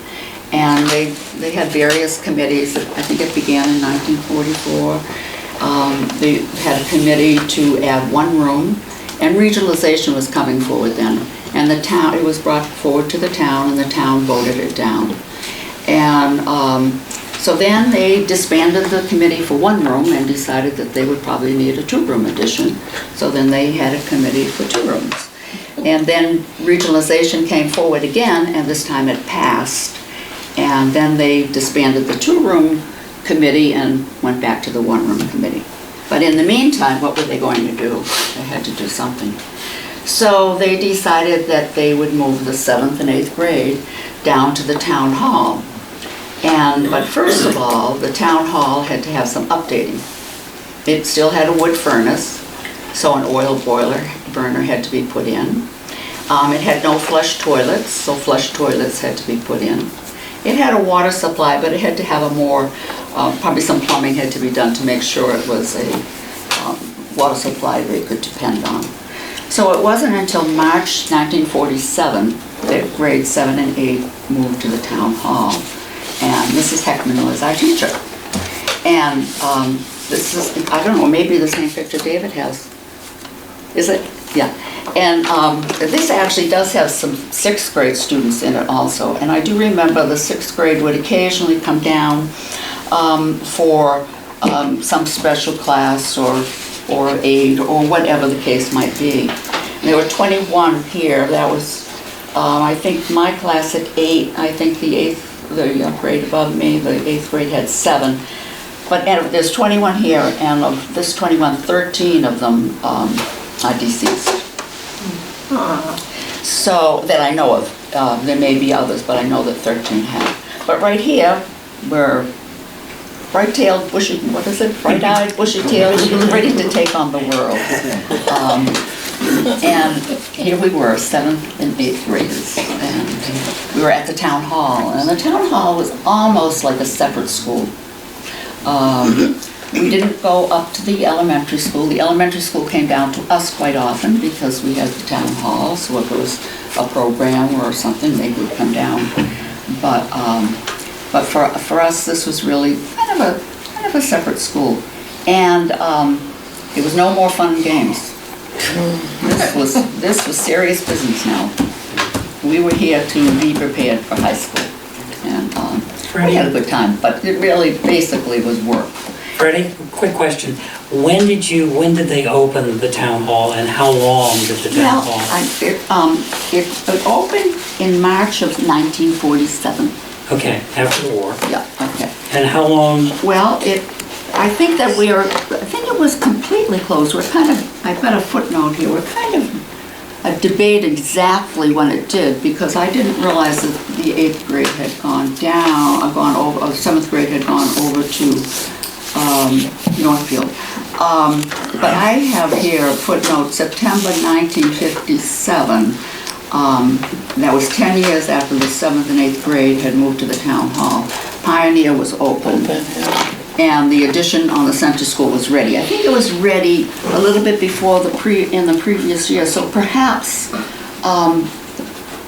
And they had various committees. I think it began in 1944. They had a committee to add 1 room, and regionalization was coming forward then. And it was brought forward to the town, and the town voted it down. And so then they disbanded the committee for 1 room and decided that they would probably need a 2-room addition. So then they had a committee for 2 rooms. And then regionalization came forward again, and this time it passed. And then they disbanded the 2-room committee and went back to the 1-room committee. But in the meantime, what were they going to do? They had to do something. So they decided that they would move the 7th and 8th grade down to the town hall. But first of all, the town hall had to have some updating. It still had a wood furnace, so an oil burner had to be put in. It had no flush toilets, so flush toilets had to be put in. It had a water supply, but it had to have a more, probably some plumbing had to be done to make sure it was a water supply they could depend on. So it wasn't until March 1947 that grades 7 and 8 moved to the town hall. And Mrs. Heckman was our teacher. And this is, I don't know, maybe the same picture David has. Is it? Yeah. And this actually does have some 6th grade students in it also. And I do remember the 6th grade would occasionally come down for some special class or aid or whatever the case might be. And there were 21 here. That was, I think, my class at 8. I think the grade above me, the 8th grade had 7. But there's 21 here, and of this 21, 13 of them are deceased. So, that I know of. There may be others, but I know that 13 have. But right here, we're bright-tailed, bushy, what is it? Bright-eyed, bushy-tailed, ready to take on the world. And here we were, 7th and 8th graders, and we were at the town hall. And the town hall was almost like a separate school. We didn't go up to the elementary school. The elementary school came down to us quite often because we had the town hall, so if it was a program or something, they would come down. But for us, this was really kind of a separate school. And it was no more fun and games. This was serious business now. We were here to be prepared for high school. And we had a good time, but it really basically was work. Freddie, quick question. When did they open the town hall, and how long did the town hall? It opened in March of 1947. Okay, after the war. Yeah, okay. And how long? Well, I think it was completely closed. I've got a footnote here. We're kind of a debate exactly when it did, because I didn't realize that the 8th grade had gone over, 7th grade had gone over to Northfield. But I have here a footnote, September 1957. That was 10 years after the 7th and 8th grade had moved to the town hall. Pioneer was open. And the addition on the center school was ready. I think it was ready a little bit before in the previous year, so perhaps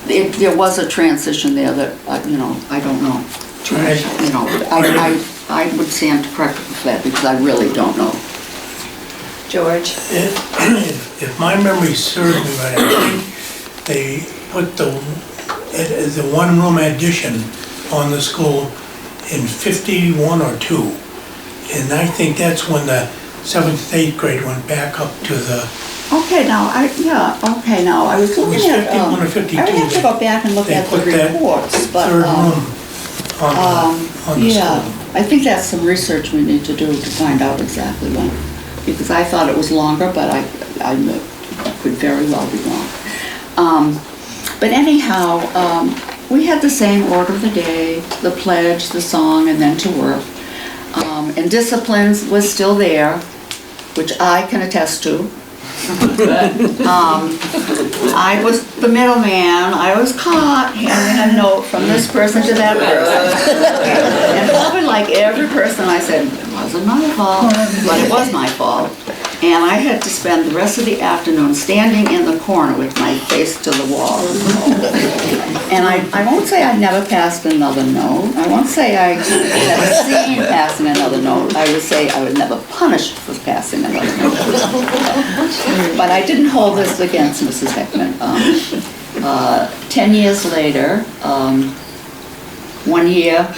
there was a transition there that I don't know. I would stand corrected for that because I really don't know. George? If my memory serves me right, I think they put the one-room addition on the school in 51 or 2. And I think that's when the 7th, 8th grade went back up to the... Okay, now, I was looking at... 51 or 52. I would have to go back and look at the reports, but... third room on the school. I think that's some research we need to do to find out exactly when. Because I thought it was longer, but I could very well be wrong. But anyhow, we had the same order of the day, the pledge, the song, and then to work. And disciplines was still there, which I can attest to. I was the middleman. I was caught handing a note from this person to that person. And probably like every person I said, it wasn't my fault, but it was my fault. And I had to spend the rest of the afternoon standing in the corner with my face to the wall. And I won't say I never passed another note. I won't say I never seen passing another note. I would say I was never punished for passing another note. But I didn't hold this against Mrs. Heckman. 10 years later, 1 year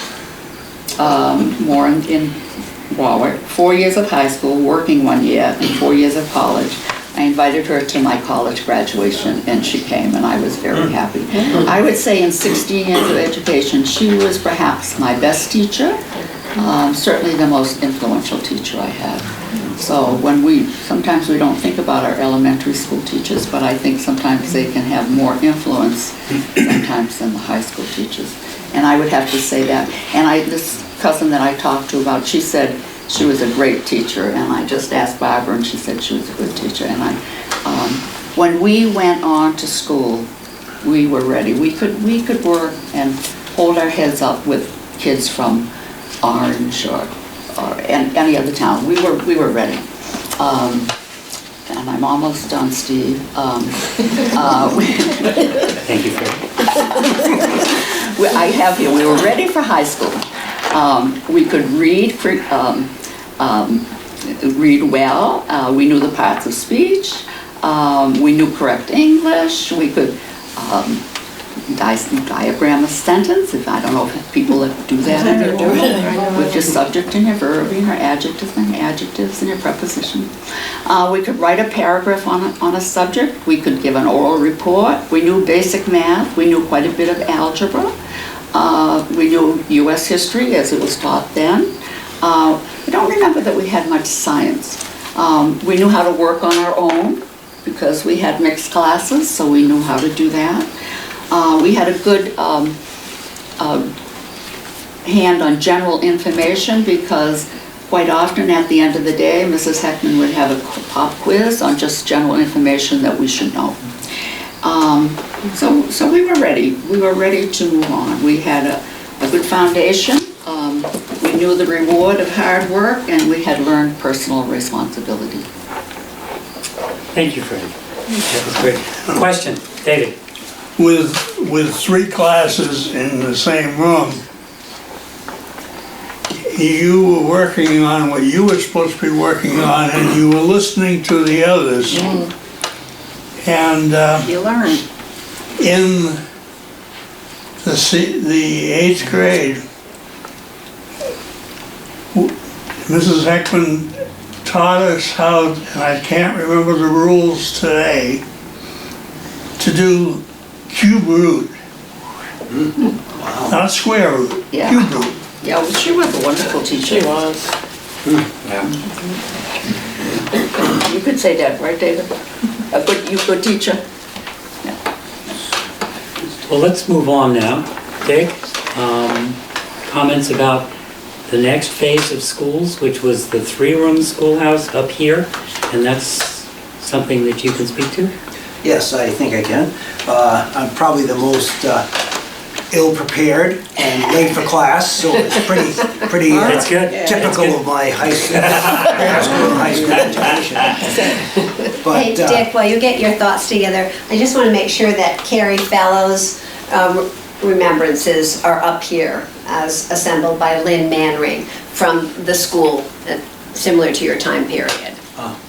more in Warwick, 4 years of high school, working 1 year, and 4 years of college. I invited her to my college graduation, and she came, and I was very happy. I would say in 16 years of education, she was perhaps my best teacher, certainly the most influential teacher I had. So sometimes we don't think about our elementary school teachers, but I think sometimes they can have more influence sometimes than the high school teachers. And I would have to say that. And this cousin that I talked to about, she said she was a great teacher, and I just asked Barbara, and she said she was a good teacher. And when we went on to school, we were ready. We could work and hold our heads up with kids from Orange or any other town. We were ready. And I'm almost done, Steve. Thank you, Freddie. I have here, we were ready for high school. We could read well. We knew the parts of speech. We knew correct English. We could diagram a sentence. I don't know if people do that anymore. With your subject and your verb and your adjectives and your preposition. We could write a paragraph on a subject. We could give an oral report. We knew basic math. We knew quite a bit of algebra. We knew U.S. history as it was taught then. I don't remember that we had much science. We knew how to work on our own because we had mixed classes, so we knew how to do that. We had a good hand on general information because quite often at the end of the day, Mrs. Heckman would have a pop quiz on just general information that we should know. So we were ready. We were ready to move on. We had a good foundation. We knew the reward of hard work, and we had learned personal responsibility. Thank you, Freddie. That was great. Question, David. With 3 classes in the same room, you were working on what you were supposed to be working on, and you were listening to the others. And You learned. in the 8th grade, Mrs. Heckman taught us how, and I can't remember the rules today, to do cube root. Not square root, Yeah. cube root. Yeah, well, she was a wonderful teacher. She was. You could say that, right, David? You good teacher? Well, let's move on now. Dick, comments about the next phase of schools, which was the 3-room schoolhouse up here, and that's something that you can speak to? Yes, I think I can. I'm probably the most ill-prepared and late for class, so it's pretty That's good. typical of my high school education. Hey, Dick, while you get your thoughts together, I just want to make sure that Carrie Fallow's remembrances are up here as assembled by Lynn Manring from the school, similar to your time period.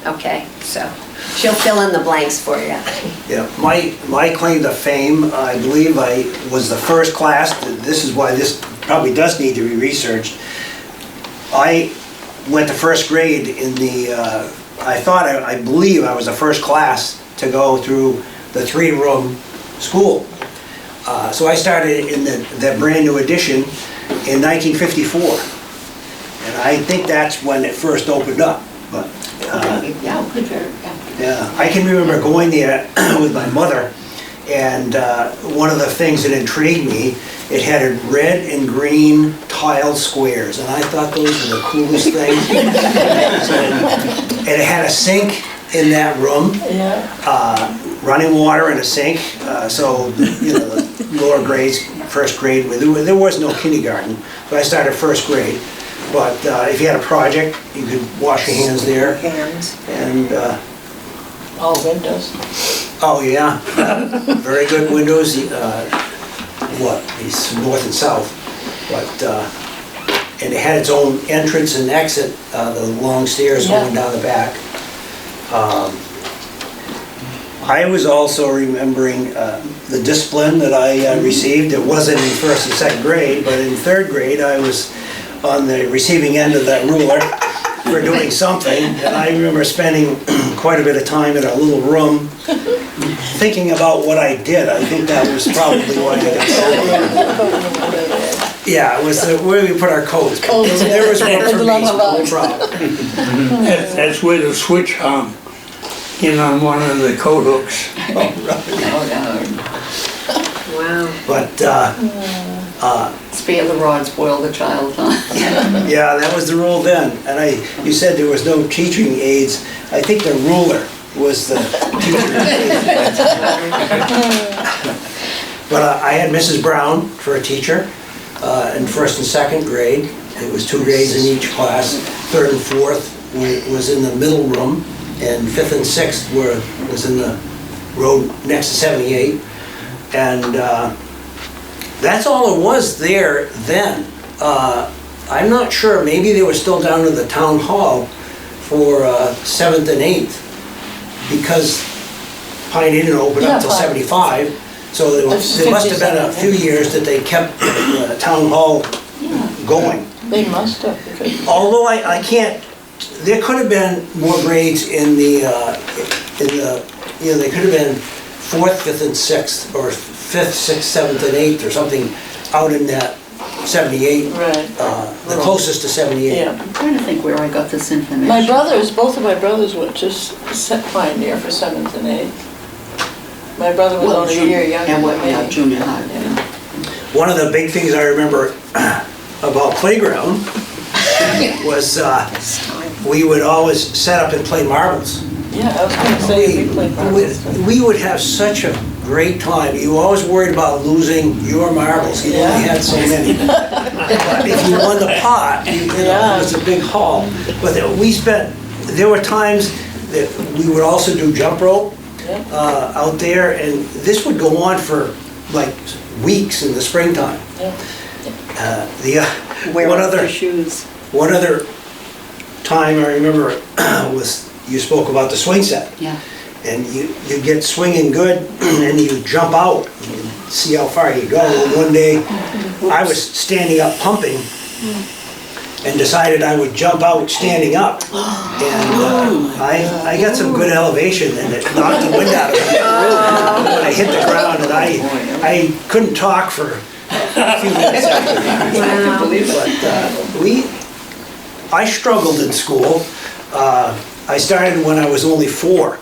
Okay, so she'll fill in the blanks for you. Yeah, my claim to fame, I believe I was the first class, this is why this probably does need to be researched. I went to first grade in the, I believe I was the first class to go through the 3-room school. So I started in the brand new edition in 1954. And I think that's when it first opened up. But yeah, I can remember going there with my mother, and one of the things that intrigued me, it had red and green tiled squares, and I thought those were the coolest things. And it had a sink in that room, running water in a sink, so the lower grades, first grade, there was no kindergarten, so I started first grade. But if you had a project, you could wash your hands there. And All windows. oh yeah, very good windows. These north and south, but and it had its own entrance and exit. The long stairs going down the back. I was also remembering the discipline that I received. It wasn't in 1st and 2nd grade, but in 3rd grade I was on the receiving end of that ruler for doing something. And I remember spending quite a bit of time in a little room thinking about what I did. I think that was probably why I got sent there. Yeah, it was where we put our coats. Coats, yeah. There was one And for the me, no lunchbox. problem. That's where the switch hung, in on one of the coat hooks. Wow. But, Spare the rod, spoil the child, huh? yeah, that was the rule then. And you said there was no teaching aids. I think the ruler was the teaching aid. But I had Mrs. Brown for a teacher in first and second grade. It was 2 grades in each class. Third and fourth was in the middle room, and fifth and sixth was in the road next to 78. And that's all it was there then. I'm not sure, maybe they were still down in the town hall for 7th and 8th, because Pioneer didn't open up till Yeah, 75. So there must have been a few years that they kept the town hall going. They must have, because Although I can't, there could have been more grades in the, they could have been 4th, 5th, and 6th, or 5th, 6th, 7th, and 8th, or something out in that 78, Right. the closest to 78. yeah. I'm trying to think where I got this information. Both of my brothers went to Pioneer for 7th and 8th. My brother was only a year younger And than me. yeah, junior high, yeah. One of the big things I remember about playground was we would always set up and play marbles. Yeah, I was gonna say, we played marbles. We would have such a great time. You were always worried about losing your marbles. You only had so many. But if you won the pot, it was a big haul. But there were times that we would also do jump rope out there, and this would go on for like weeks in the springtime. Shoes. One other time I remember was you spoke about the swing set. Yeah. And you get swinging good, and you jump out, and see how far you go. And one day, I was standing up pumping, and decided I would jump out standing up. And I got some good elevation, and it knocked the wind out of me. When I hit the ground, and I couldn't talk for a few minutes after that. But I struggled in school. I started when I was only 4.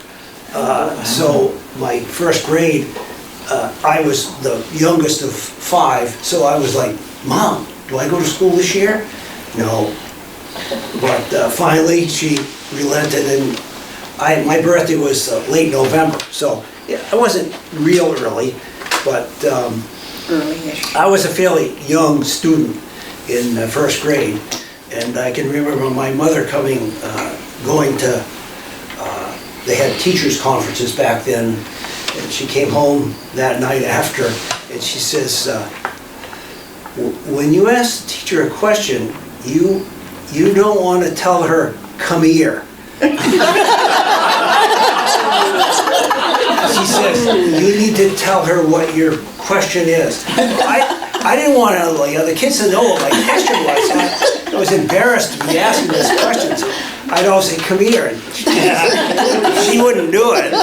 So my first grade, I was the youngest of 5, so I was like, Mom, do I go to school this year? No. But finally, she relented, and my birthday was late November, so I wasn't real early, but Early-ish. I was a fairly young student in first grade, and I can remember my mother going to, they had teachers' conferences back then, and she came home that night after, and she says, when you ask the teacher a question, you don't want to tell her, come here. She says, you need to tell her what your question is. I didn't want to, the kids to know what my question was. I was embarrassed to be asking those questions. I'd always say, come here. And she wouldn't do it.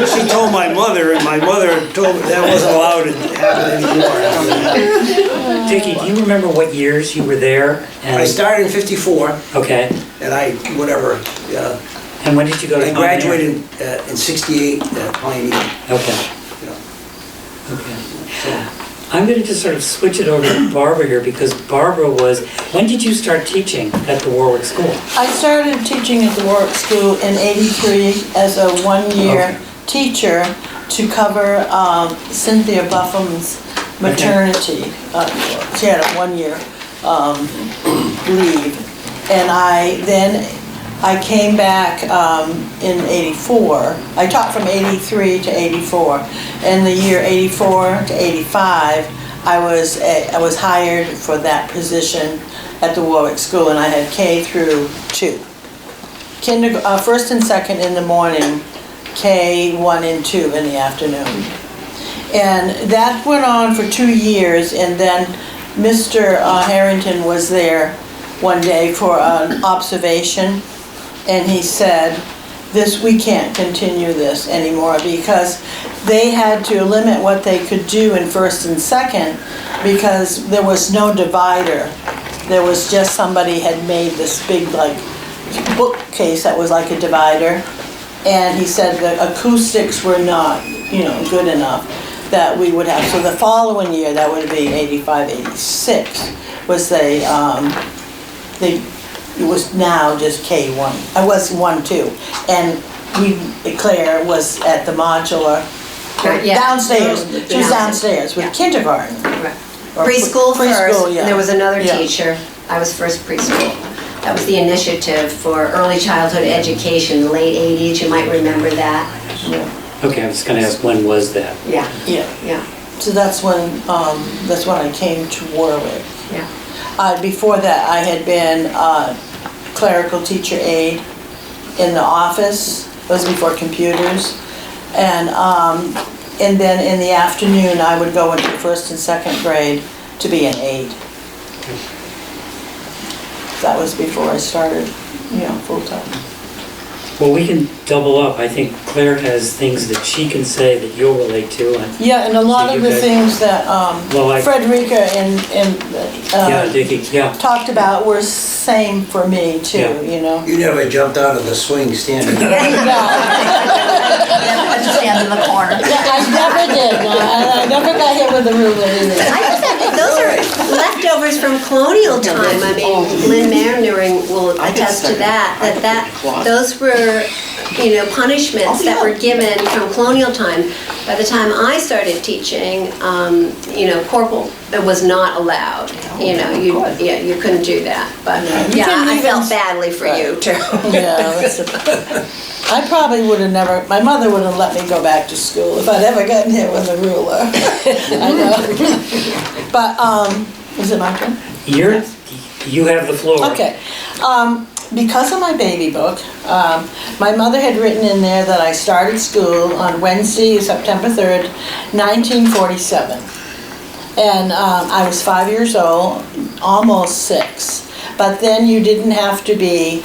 She told my mother, and my mother told me that wasn't allowed to happen anymore. Dickie, do you remember what years you were there? I started in *54, Okay. and And when did you go to I Pioneer? graduated in '68 at Pioneer. Okay. Yeah. Okay. So I'm going to just sort of switch it over to Barbara here, because Barbara when did you start teaching at the Warwick School? I started teaching at the Warwick School in '83 as a one-year teacher to cover Cynthia Buffum's maternity. She had a one-year leave. And I came back in '84. I taught from '83 to '84. In the year '84 to '85, I was hired for that position at the Warwick School, and I had K through 2. First and second in the morning, K 1 and 2 in the afternoon. And that went on for 2 years, and then Mr. Harrington was there one day for an observation, and he said, we can't continue this anymore, because they had to limit what they could do in first and second, because there was no divider. There was just somebody had made this big like bookcase that was like a divider, and he said the acoustics were not, good enough that we would have. So the following year, that would be 85, 86, was it was now just K1. I was 1, 2. And Claire was at the modular, downstairs. She was downstairs with kindergarten. Right. Or Preschool first, yeah. and there was another Yeah. teacher. I was first preschool. That was the initiative for early childhood education, the late 80s, you might remember that. Okay, I was gonna ask, when was that? Yeah, Yeah. yeah, So that's when I came to Warwick. yeah. Before that, I had been clerical teacher aide in the office. It was before computers. And then in the afternoon, I would go into first and second grade to be an aide. That was before I started, full-time. Well, we can double up. I think Claire has things that she can say that you'll relate to. Yeah, and a lot So of you the guys- things that Frederica and Dickie, yeah. talked about were same for me too, Yeah. You never jumped out of the swing standing up. Stand in the corner. I never did. No, I never got hit with a ruler either. Those are leftovers from colonial time. I mean, Lynn Marinering will attest to that those were, punishments that were given from colonial time. By the time I started teaching, corporal was not allowed. You couldn't do that. But You yeah, couldn't I even- felt badly for you too. Yeah, I probably would have never, my mother wouldn't have let me go back to school if I'd ever gotten hit with a ruler. I know. But, is it my turn? You have the floor. Okay. Because of my baby book, my mother had written in there that I started school on Wednesday, September 3rd, 1947. And I was 5 years old, almost 6. But then you didn't have to be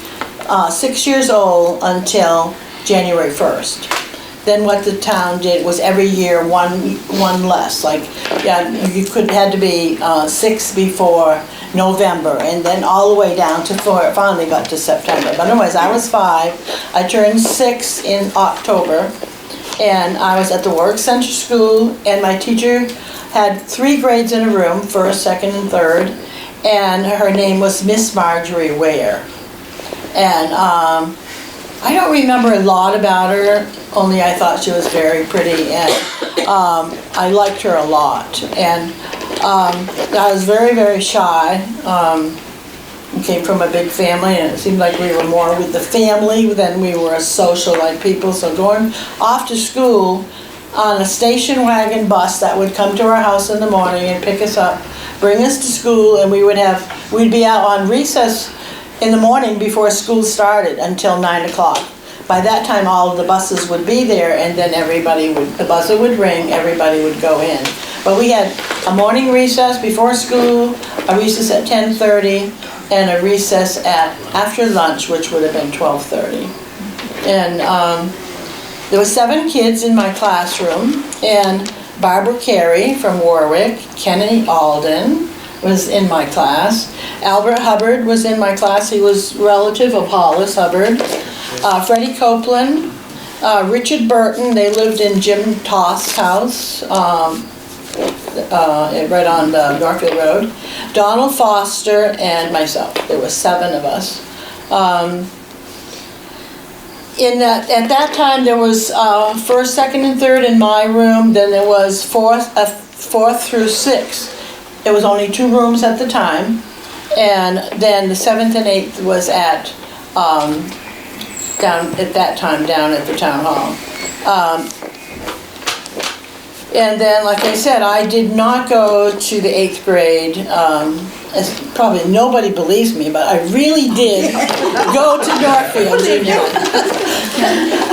6 years old until January 1st. Then what the town did was every year one less. Like, you had to be 6 before November, and then all the way down to it finally got to September. But anyways, I was 5. I turned 6 in October, and I was at the Warwick Center School, and my teacher had 3 grades in a room, first, second, and third, and her name was Miss Marjorie Ware. And I don't remember a lot about her, only I thought she was very pretty, and I liked her a lot. And I was very, very shy. Came from a big family, and it seemed like we were more with the family than we were social like people. So going off to school on a station wagon bus that would come to our house in the morning and pick us up, bring us to school, and we'd be out on recess in the morning before school started until 9 o'clock. By that time, all of the buses would be there, and then the buzzer would ring, everybody would go in. But we had a morning recess before school, a recess at 10:30, and a recess after lunch, which would have been 12:30. And there were 7 kids in my classroom, and Barbara Carey from Warwick, Kenny Alden was in my class, Albert Hubbard was in my class, he was relative of Hollis Hubbard, Freddie Copeland, Richard Burton, they lived in Jim Toth's house, right on Northfield Road, Donald Foster, and myself. There were 7 of us. At that time, there was first, second, and third in my room. Then there was fourth through 6th. There was only 2 rooms at the time, and then the 7th and 8th was down at the town hall. And then, like I said, I did not go to the 8th grade. As probably nobody believes me, but I really did go to Northfield Junior.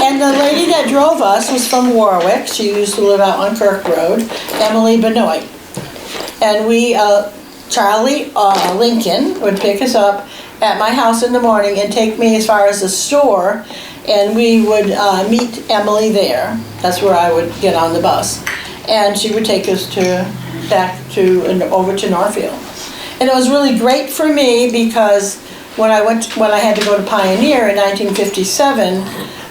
And the lady that drove us was from Warwick. She used to live out on Kirk Road, Emily Benoit. And Charlie Lincoln would pick us up at my house in the morning and take me as far as the store And we would meet Emily there. That's where I would get on the bus. And she would take us over to Northfield. And it was really great for me because when I had to go to Pioneer in 1957,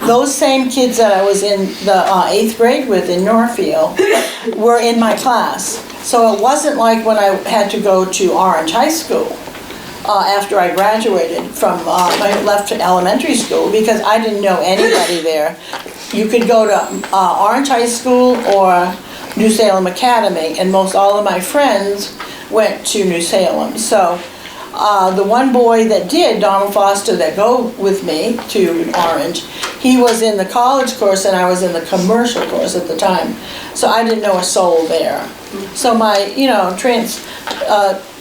those same kids that I was in the 8th grade with in Northfield were in my class. So it wasn't like when I had to go to Orange High School after I graduated from, I left elementary school because I didn't know anybody there. You could go to Orange High School or New Salem Academy, and most all of my friends went to New Salem. So the one boy that did, Donald Foster, that go with me to Orange, he was in the college course and I was in the commercial course at the time. So I didn't know a soul there. So my,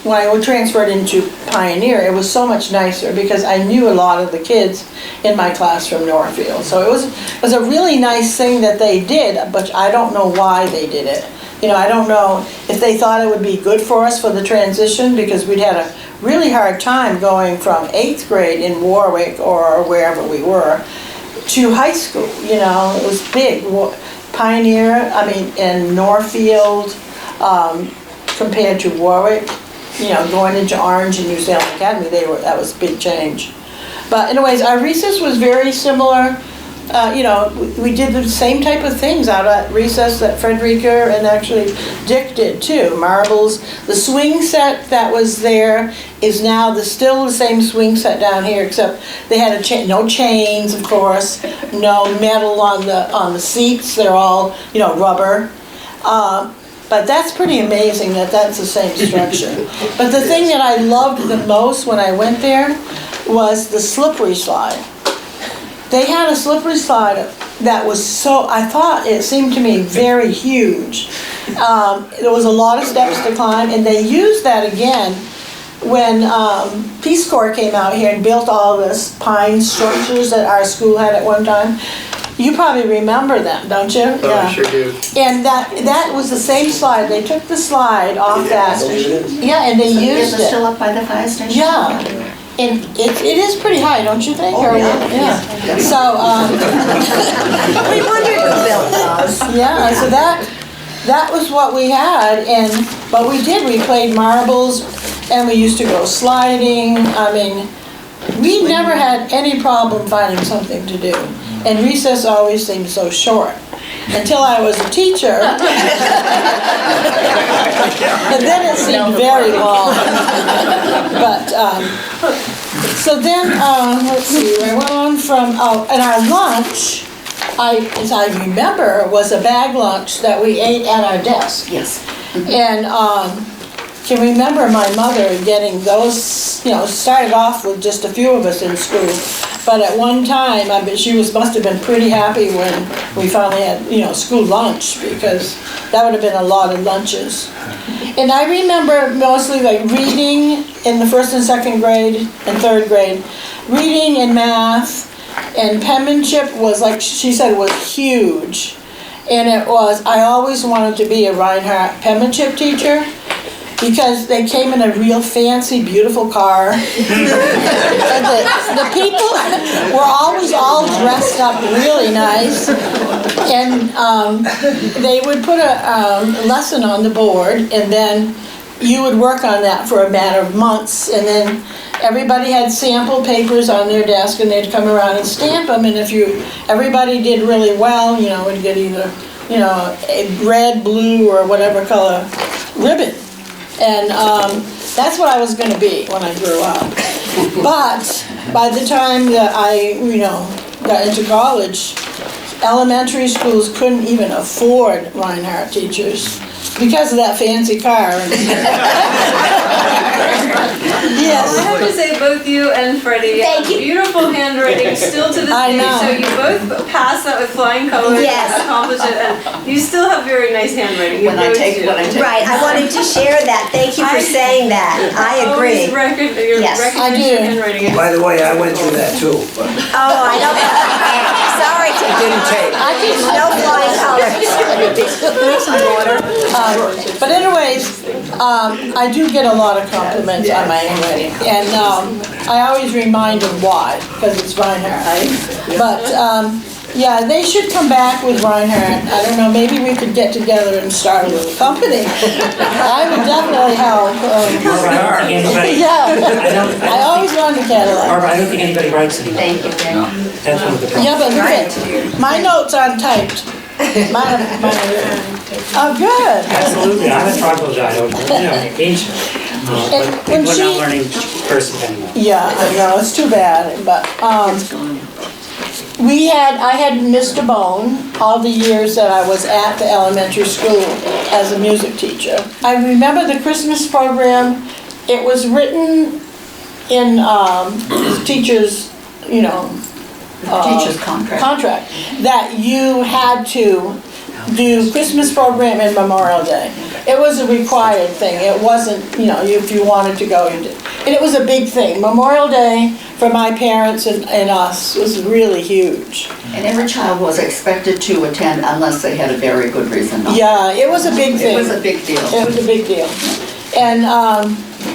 when I transferred into Pioneer, it was so much nicer because I knew a lot of the kids in my class from Northfield. So it was a really nice thing that they did, but I don't know why they did it. I don't know if they thought it would be good for us for the transition, because we'd had a really hard time going from 8th grade in Warwick or wherever we were to high school. It was big. Pioneer, in Northfield, compared to Warwick, going into Orange and New Salem Academy, that was a big change. But anyways, our recess was very similar. We did the same type of things out at recess that Frederica and actually Dick did too. Marbles. The swing set that was there is now still the same swing set down here, except they had no chains, of course, no metal on the seats. They're all rubber. But that's pretty amazing that that's the same structure. But the thing that I loved the most when I went there was the slippery slide. They had a slippery slide that was it seemed to me very huge. There was a lot of steps to climb, and they used that again when Peace Corps came out here and built all this pine structures that our school had at one time. You probably remember them, don't you? Oh, I sure do. And that was the same slide. They took the slide off that. Yeah, and they used Is it still up by the fire station? Yeah. And it is pretty high, don't you think? Oh, yeah. So, We wondered who built those. yeah, so that was what we had, but we played marbles, and we used to go sliding. We never had any problem finding something to do. And recess always seemed so short, until I was a teacher. And then it seemed very long. But, so then, let's see, I went on from, and our lunch, as I remember, was a bag lunch that we ate at our desk. Yes. And can remember my mother getting those, started off with just a few of us in school. But at one time, she must have been pretty happy when we finally had, school lunch, because that would have been a lot of lunches. And I remember mostly like reading in the 1st and 2nd grade and 3rd grade, reading and math, and penmanship was, like she said, was huge. And I always wanted to be a Reinhardt penmanship teacher, because they came in a real fancy, beautiful car. The people were always all dressed up really nice. And they would put a lesson on the board, and then you would work on that for a matter of months. And then everybody had sample papers on their desk, and they'd come around and stamp them. And if everybody did really well, would get either, a red, blue, or whatever color ribbon. And that's what I was going to be when I grew up. But by the time that I, got into college, elementary schools couldn't even afford Reinhardt teachers because of that fancy car. Yes. Well, I have to say, both you and Freddie have beautiful handwriting still to this day. So you both pass that with flying colors and accomplish it, and you still have very nice handwriting. When I take Right, I wanted to share that. Thank you for saying that. I agree. Yes, I do. Handwriting. By the way, I went through that too. Oh, I know. Sorry, It didn't take. no flying colors. But anyways, I do get a lot of compliments on my handwriting, and I always remind them why, because it's Reinhardt, right? But yeah, they should come back with Reinhardt. I don't know, maybe we could get together and start a little company. I would definitely help. Barbara, I don't think anybody, Yeah, I always wanted a Cadillac. Barbara, I don't think anybody writes anymore. Thank you, Dick. That's one of the problems. Yeah, but look at, my notes aren't typed. Oh, good. Absolutely, I'm a tribal guy, ancient. And But when people are she- not learning cursive anymore. Yeah, I know, it's too bad, but, I had Mr. Bone all the years that I was at the elementary school as a music teacher. I remember the Christmas program, it was written in, teachers, Teacher's contract. That you had to do Christmas program and Memorial Day. It was a required thing. It wasn't, if you wanted to go, you did. And it was a big thing. Memorial Day for my parents and us was really huge. And every child was expected to attend unless they had a very good reason not to. Yeah, it was a big thing. It was a big deal. It was a big deal. And,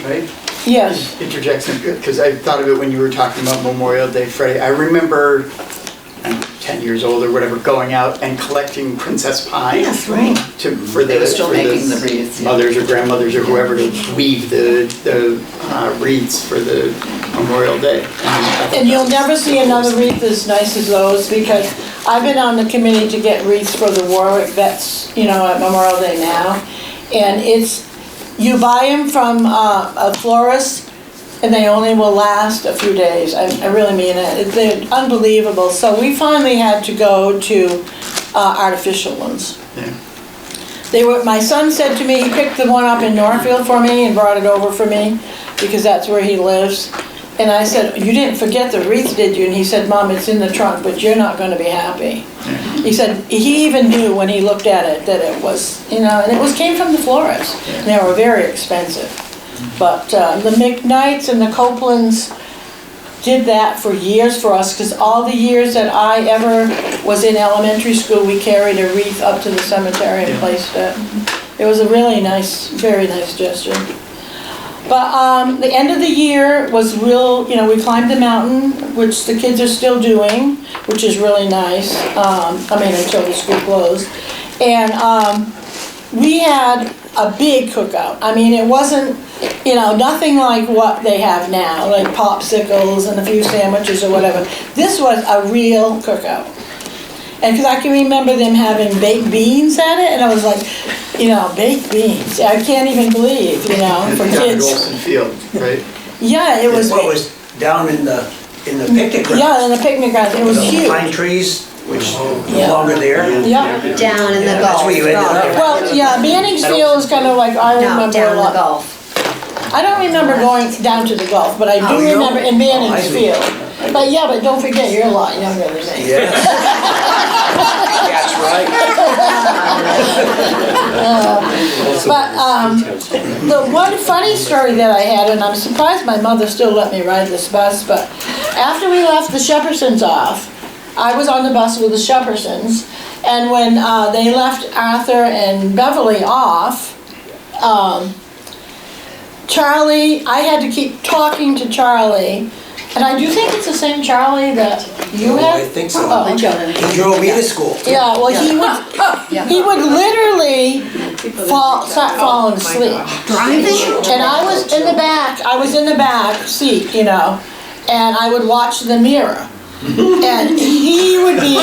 Right? yes. Interject something, because I thought of it when you were talking about Memorial Day, Freddie. I remember, I'm 10 years old or whatever, going out and collecting princess pine. Yes, right. For They were still for making the wreaths, yeah. mothers or grandmothers or whoever to weave the wreaths for the Memorial Day. And you'll never see another wreath as nice as those, because I've been on the committee to get wreaths for the Warwick vets, at Memorial Day now. And you buy them from a florist, and they only will last a few days. I really mean it. They're unbelievable. So we finally had to go to artificial ones. Yeah. My son said to me, he picked the one up in Northfield for me and brought it over for me, because that's where he lives. And I said, you didn't forget the wreath, did you? And he said, Mom, it's in the trunk, but you're not going to be happy. He said he even knew when he looked at it that it was, and it came from the florist. And they were very expensive. But the McKnights and the Copelands did that for years for us, because all the years that I ever was in elementary school, we carried a wreath up to the cemetery and placed it. It was a really nice, very nice gesture. But the end of the year was real, we climbed the mountain, which the kids are still doing, which is really nice, until the school closed. And we had a big cookout. It wasn't, nothing like what they have now, like popsicles and a few sandwiches or whatever. This was a real cookout. And because I can remember them having baked beans at it, and I was like, baked beans. I can't even believe, for kids. Olsen Field, right? Yeah, it was. What was down in the picnic grounds? Yeah, in the picnic grounds. It was huge. Pine trees, which no longer there. Yeah. Down in the That's Gulf. where you ended up. Well, yeah, Manning's Field is kind of like, I No, remember down a in the lot. Gulf. I don't remember going down to the Gulf, but I Oh, do you remember don't? in Manning's Oh, I see. Field. But yeah, but don't forget, you're a lot younger than me. Yes. That's right. But the one funny story that I had, and I'm surprised my mother still let me ride this bus, but after we left the Shepherdsons off, I was on the bus with the Shepherdsons, and when they left Arthur and Beverly off, Charlie, I had to keep talking to Charlie, and I do think it's the same Charlie that you Oh, had? I think so. Oh, okay. He drove me to school. Yeah, well, he would literally start falling asleep. Driving? And I was in the back seat, and I would watch the mirror. And he would be,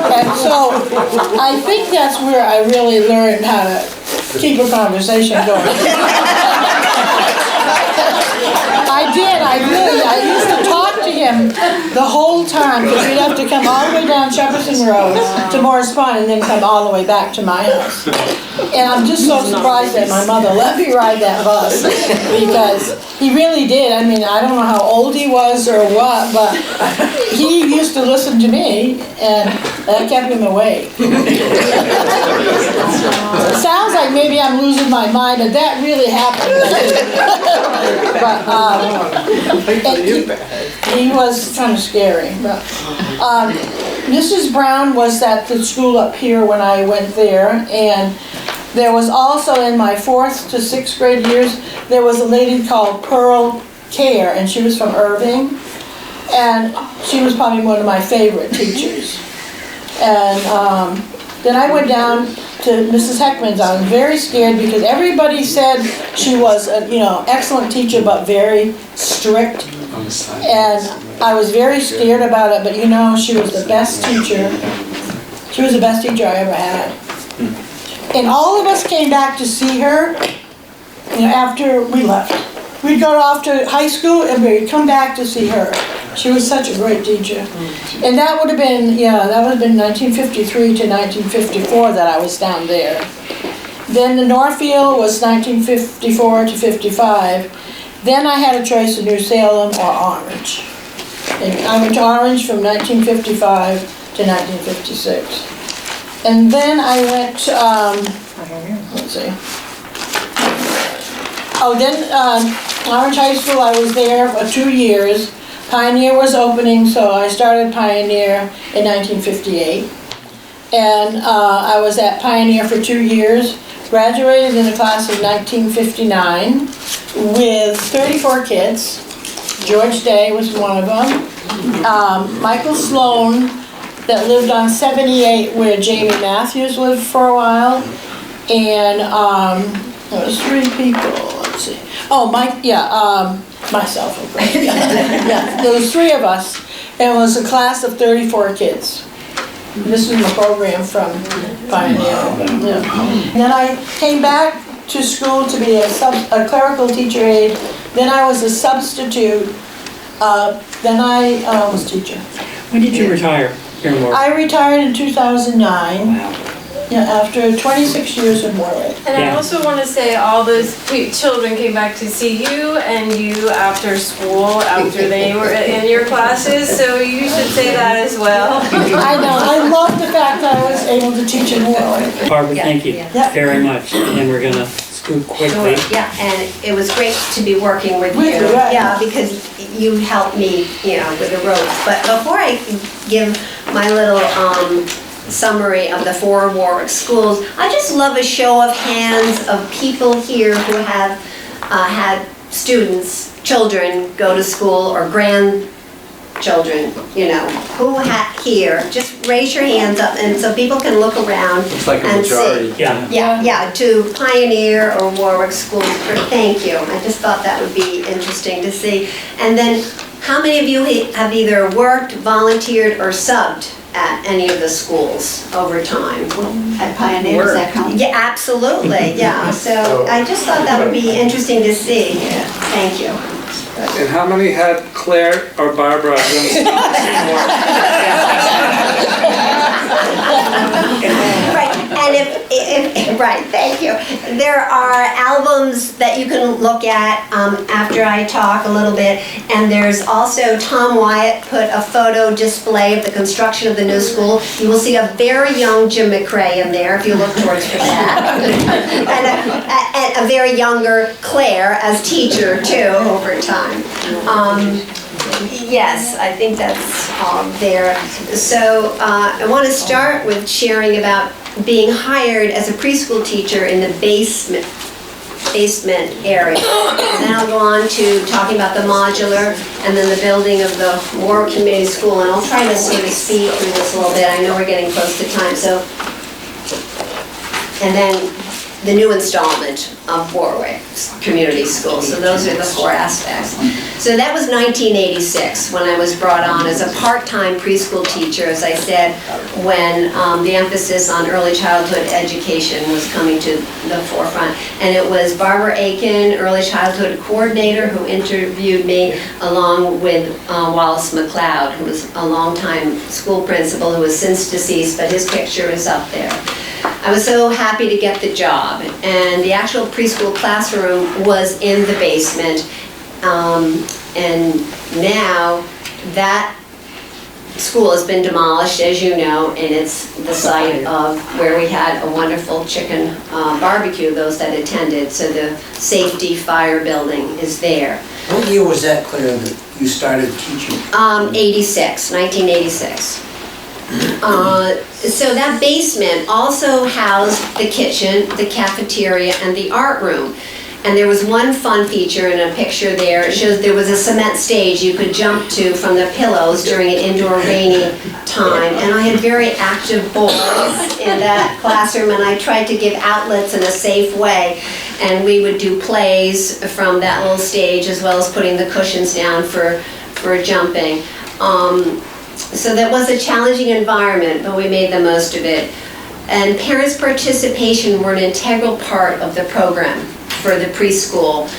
and so I think that's where I really learned how to keep a conversation going. I used to talk to him the whole time, because we'd have to come all the way down Shepardson Road to Morris Pond and then come all the way back to my house. And I'm just so surprised that my mother let me ride that bus, because he really did. I don't know how old he was or what, but he used to listen to me, and that kept him awake. It sounds like maybe I'm losing my mind, but that really happened. But, he was kind of scary, but, Mrs. Brown was at the school up here when I went there, and there was also in my 4th to 6th grade years, there was a lady called Pearl Care, and she was from Irving, and she was probably one of my favorite teachers. And then I went down to Mrs. Heckman's. I was very scared because everybody said she was a, excellent teacher, but very strict. And I was very scared about it, but she was the best teacher. She was the best teacher I ever had. And all of us came back to see her, after we left. We'd go off to high school and we'd come back to see her. She was such a great teacher. And that would have been, 1953 to 1954 that I was down there. Then the Northfield was 1954 to 55. Then I had a choice of New Salem or Orange. And I went to Orange from 1955 to 1956. And then I went, let's see. Orange High School, I was there for 2 years. Pioneer was opening, so I started Pioneer in 1958. And I was at Pioneer for 2 years, graduated in the class of 1959 with 34 kids. George Day was one of them. Michael Sloan, that lived on 78 where Jamie Matthews lived for a while. And there was 3 people, let's see. Oh, myself, of course. Yeah, there was 3 of us, and it was a class of 34 kids. This was my program from Pioneer. Yeah. And then I came back to school to be a clerical teacher aide. Then I was a substitute. Then I was teacher. When did you retire here in Warwick? I retired in 2009. Yeah, after 26 years in Warwick. And I also want to say all those children came back to see you and you after school, after they were in your classes, so you should say that as well. I know, I love the fact that I was able to teach in Warwick. Barbara, thank you very much, and we're gonna scoot quickly. Yeah, and it was great to be working with you. Right. Yeah, because you helped me, with the ropes. But before I give my little summary of the 4 Warwick schools, I just love a show of hands of people here who have had students, children go to school, or grandchildren, who here. Just raise your hands up, and so people can look around It's like a and majority. see. Yeah, to Pioneer or Warwick schools. Thank you. I just thought that would be interesting to see. And then, how many of you have either worked, volunteered, or subbed at any of the schools over time? At Pioneer, does that count? Yeah, absolutely, yeah. So I just thought that would be interesting to see. Thank you. And how many had Claire or Barbara? Right, and if right, thank you. There are albums that you can look at after I talk a little bit, and there's also Tom Wyatt put a photo display of the construction of the new school. You will see a very young Jim McRae in there if you look towards for that, and a very younger Claire as teacher too over time. Yes, I think that's there. So I want to start with sharing about being hired as a preschool teacher in the basement area. And then I'll go on to talking about the modular and then the building of the Warwick Community School. And I'll try to sort of speed through this a little bit. I know we're getting close to time. So, and then the new installment of Warwick Community School. So those are the 4 aspects. So that was 1986 when I was brought on as a part-time preschool teacher, as I said, when the emphasis on early childhood education was coming to the forefront. And it was Barbara Aiken, early childhood coordinator, who interviewed me, along with Wallace McLeod, who was a longtime school principal who is since deceased, but his picture is up there. I was so happy to get the job, and the actual preschool classroom was in the basement, and now that school has been demolished, as you know, and it's the site of where we had a wonderful chicken barbecue, those that attended. So the safety fire building is there. What year was that, Claire, that you started teaching? 1986. So that basement also housed the kitchen, the cafeteria, and the art room. And there was one fun feature in a picture there. It shows there was a cement stage you could jump to from the pillows during an indoor rainy time. And I had very active boys in that classroom, and I tried to give outlets in a safe way. And we would do plays from that little stage, as well as putting the cushions down for jumping. So that was a challenging environment, but we made the most of it. And parents' participation were an integral part of the program for the preschool.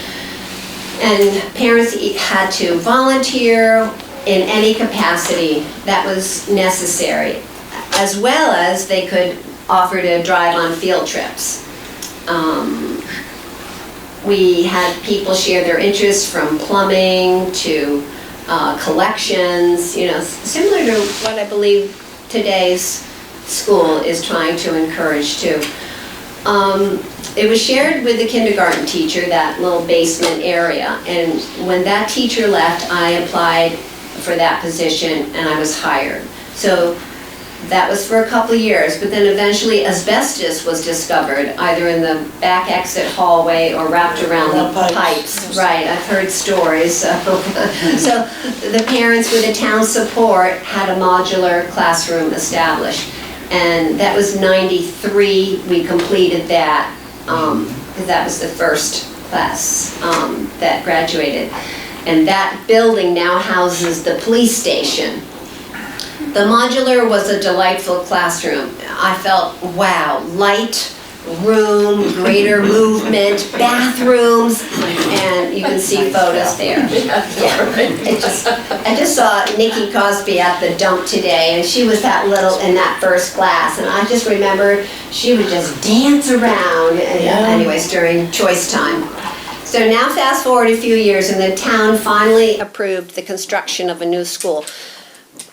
And parents had to volunteer in any capacity that was necessary, as well as they could offer to drive on field trips. We had people share their interests, from plumbing to collections, similar to what I believe today's school is trying to encourage too. It was shared with the kindergarten teacher, that little basement area, and when that teacher left, I applied for that position and I was hired. So that was for a couple of years, but then eventually asbestos was discovered, either in the back exit hallway or wrapped around the pipes. Right, I've heard stories. So the parents, with the town support, had a modular classroom established. And that was 93, we completed that, because that was the first class that graduated. And that building now houses the police station. The modular was a delightful classroom. I felt, wow, light room, greater movement, bathrooms, and you can see photos there. Yeah. I just saw Nikki Cosby at the dump today, and she was that little in that first class, and I just remember she would just dance around, anyways, during choice time. So now fast forward a few years, and the town finally approved the construction of a new school.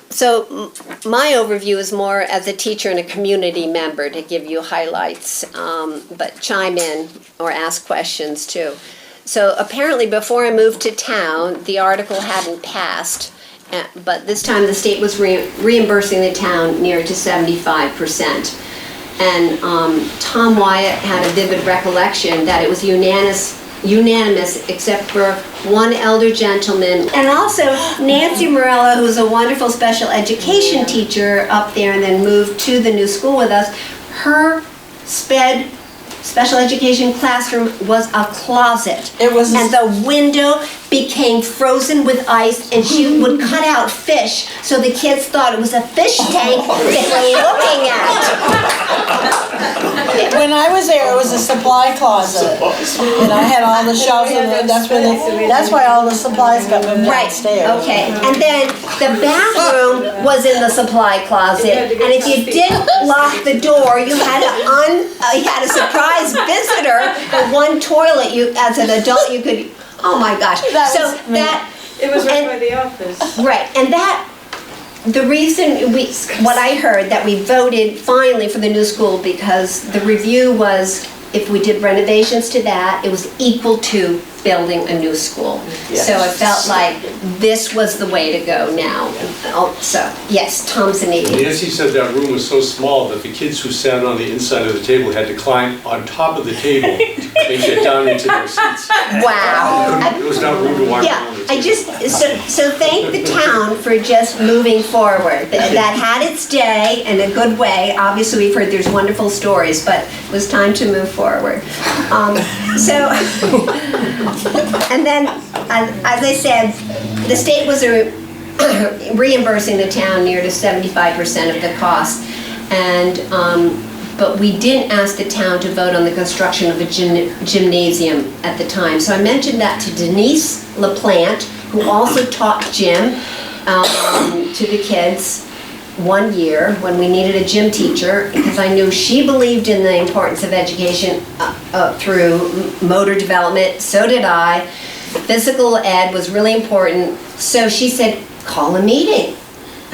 So my overview is more as a teacher and a community member to give you highlights, but chime in or ask questions too. So apparently before I moved to town, the article hadn't passed, but this time the state was reimbursing the town near to 75%. And Tom Wyatt had a vivid recollection that it was unanimous except for one elder gentleman, and also Nancy Morella, who's a wonderful special education teacher up there and then moved to the new school with us. Her special education classroom was a closet. It was, and the window became frozen with ice, and she would cut out fish, so the kids thought it was a fish tank they were looking at. When I was there, it was a supply closet, and I had all the shelves, and that's why all the supplies got moved downstairs. Right, okay, and then the bathroom was in the supply closet, and if you didn't lock the door, you had a surprise visitor, and one toilet, as an adult, you could, oh my gosh. It was right by the office. Right, and the reason what I heard, that we voted finally for the new school, because the review was, if we did renovations to that, it was equal to building a new school. Yes. So it felt like this was the way to go now. So, yes, Tom's an idiot. Nancy said that room was so small that the kids who sat on the inside of the table had to climb on top of the table to get down into their seats. Wow. It was not room to walk around. So thank the town for just moving forward. That had its day in a good way. Obviously, we've heard there's wonderful stories, but it was time to move forward. And then, as I said, the state was reimbursing the town near to 75% of the cost, and but we didn't ask the town to vote on the construction of a gymnasium at the time. So I mentioned that to Denise LaPlante, who also taught gym to the kids one year when we needed a gym teacher, because I knew she believed in the importance of education through motor development. So did I. Physical ed was really important. So she said, call a meeting.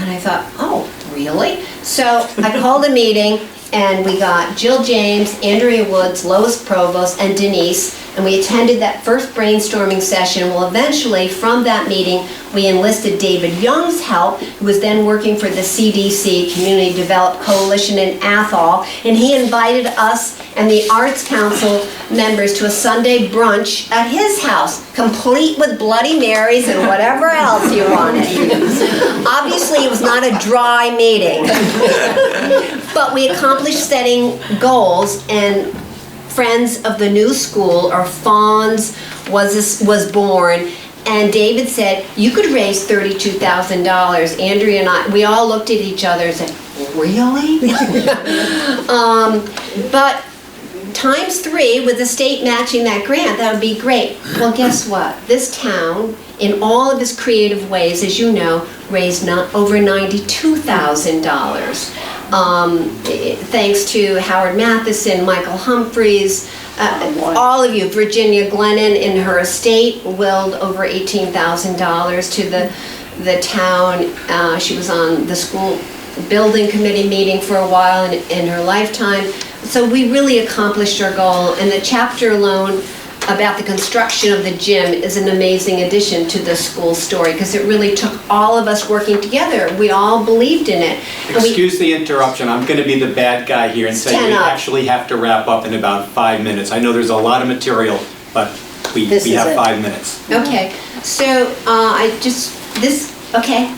And I thought, oh, really? So I called a meeting, and we got Jill James, Andrea Woods, Lois Provost, and Denise, and we attended that first brainstorming session. Well, eventually, from that meeting, we enlisted David Young's help, who was then working for the CDC, Community Development Coalition in Athol, and he invited us and the Arts Council members to a Sunday brunch at his house, complete with Bloody Marys and whatever else you wanted. Obviously, it was not a dry meeting, but we accomplished setting goals, and Friends of the New School, or FAWNS, was born. And David said, you could raise $32,000. Andrea and I, we all looked at each other and said, really? But times 3 with the state matching that grant, that would be great. Well, guess what? This town, in all of its creative ways, as you know, raised over $92,000. Thanks to Howard Matheson, Michael Humphreys, all of you. Virginia Glennon in her estate willed over $18,000 to the town. She was on the school building committee meeting for a while in her lifetime. So we really accomplished our goal, and the chapter alone about the construction of the gym is an amazing addition to the school story, because it really took all of us working together. We all believed in it. Excuse the interruption, I'm going to be the bad guy here and say we actually have to wrap up in about 5 minutes. I know there's a lot of material, but we have 5 minutes. Okay, so okay.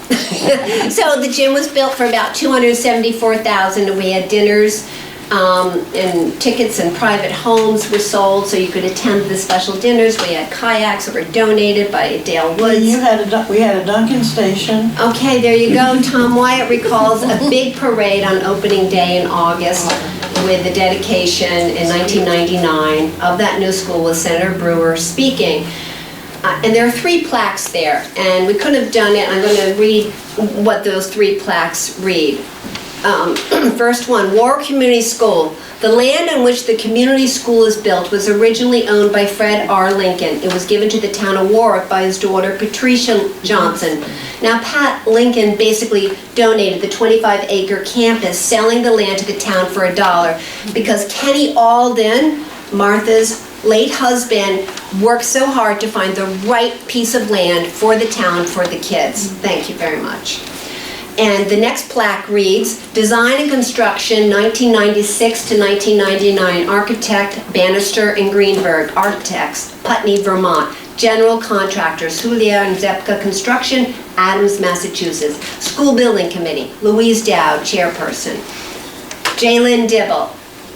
So the gym was built for about $274,000, and we had dinners and tickets, and private homes were sold so you could attend the special dinners. We had kayaks that were donated by Dale Woods. We had a Dunkin' station. Okay, there you go. Tom Wyatt recalls a big parade on opening day in August with the dedication in 1999 of that new school with Senator Brewer speaking. And there are 3 plaques there, and we couldn't have done it. I'm going to read what those 3 plaques read. First one, Warwick Community School. The land on which the community school is built was originally owned by Fred R. Lincoln. It was given to the town of Warwick by his daughter, Patricia Johnson. Now, Pat Lincoln basically donated the 25-acre campus, selling the land to the town for $1, because Kenny Alden, Martha's late husband, worked so hard to find the right piece of land for the town, for the kids. Thank you very much. And the next plaque reads, Design and Construction, 1996 to 1999, Architect Bannister and Greenberg, Architects, Putney, Vermont. General Contractors, Julia and Zepka Construction, Adams, Massachusetts. School Building Committee, Louise Dowd, Chairperson. Jaylyn Dibble,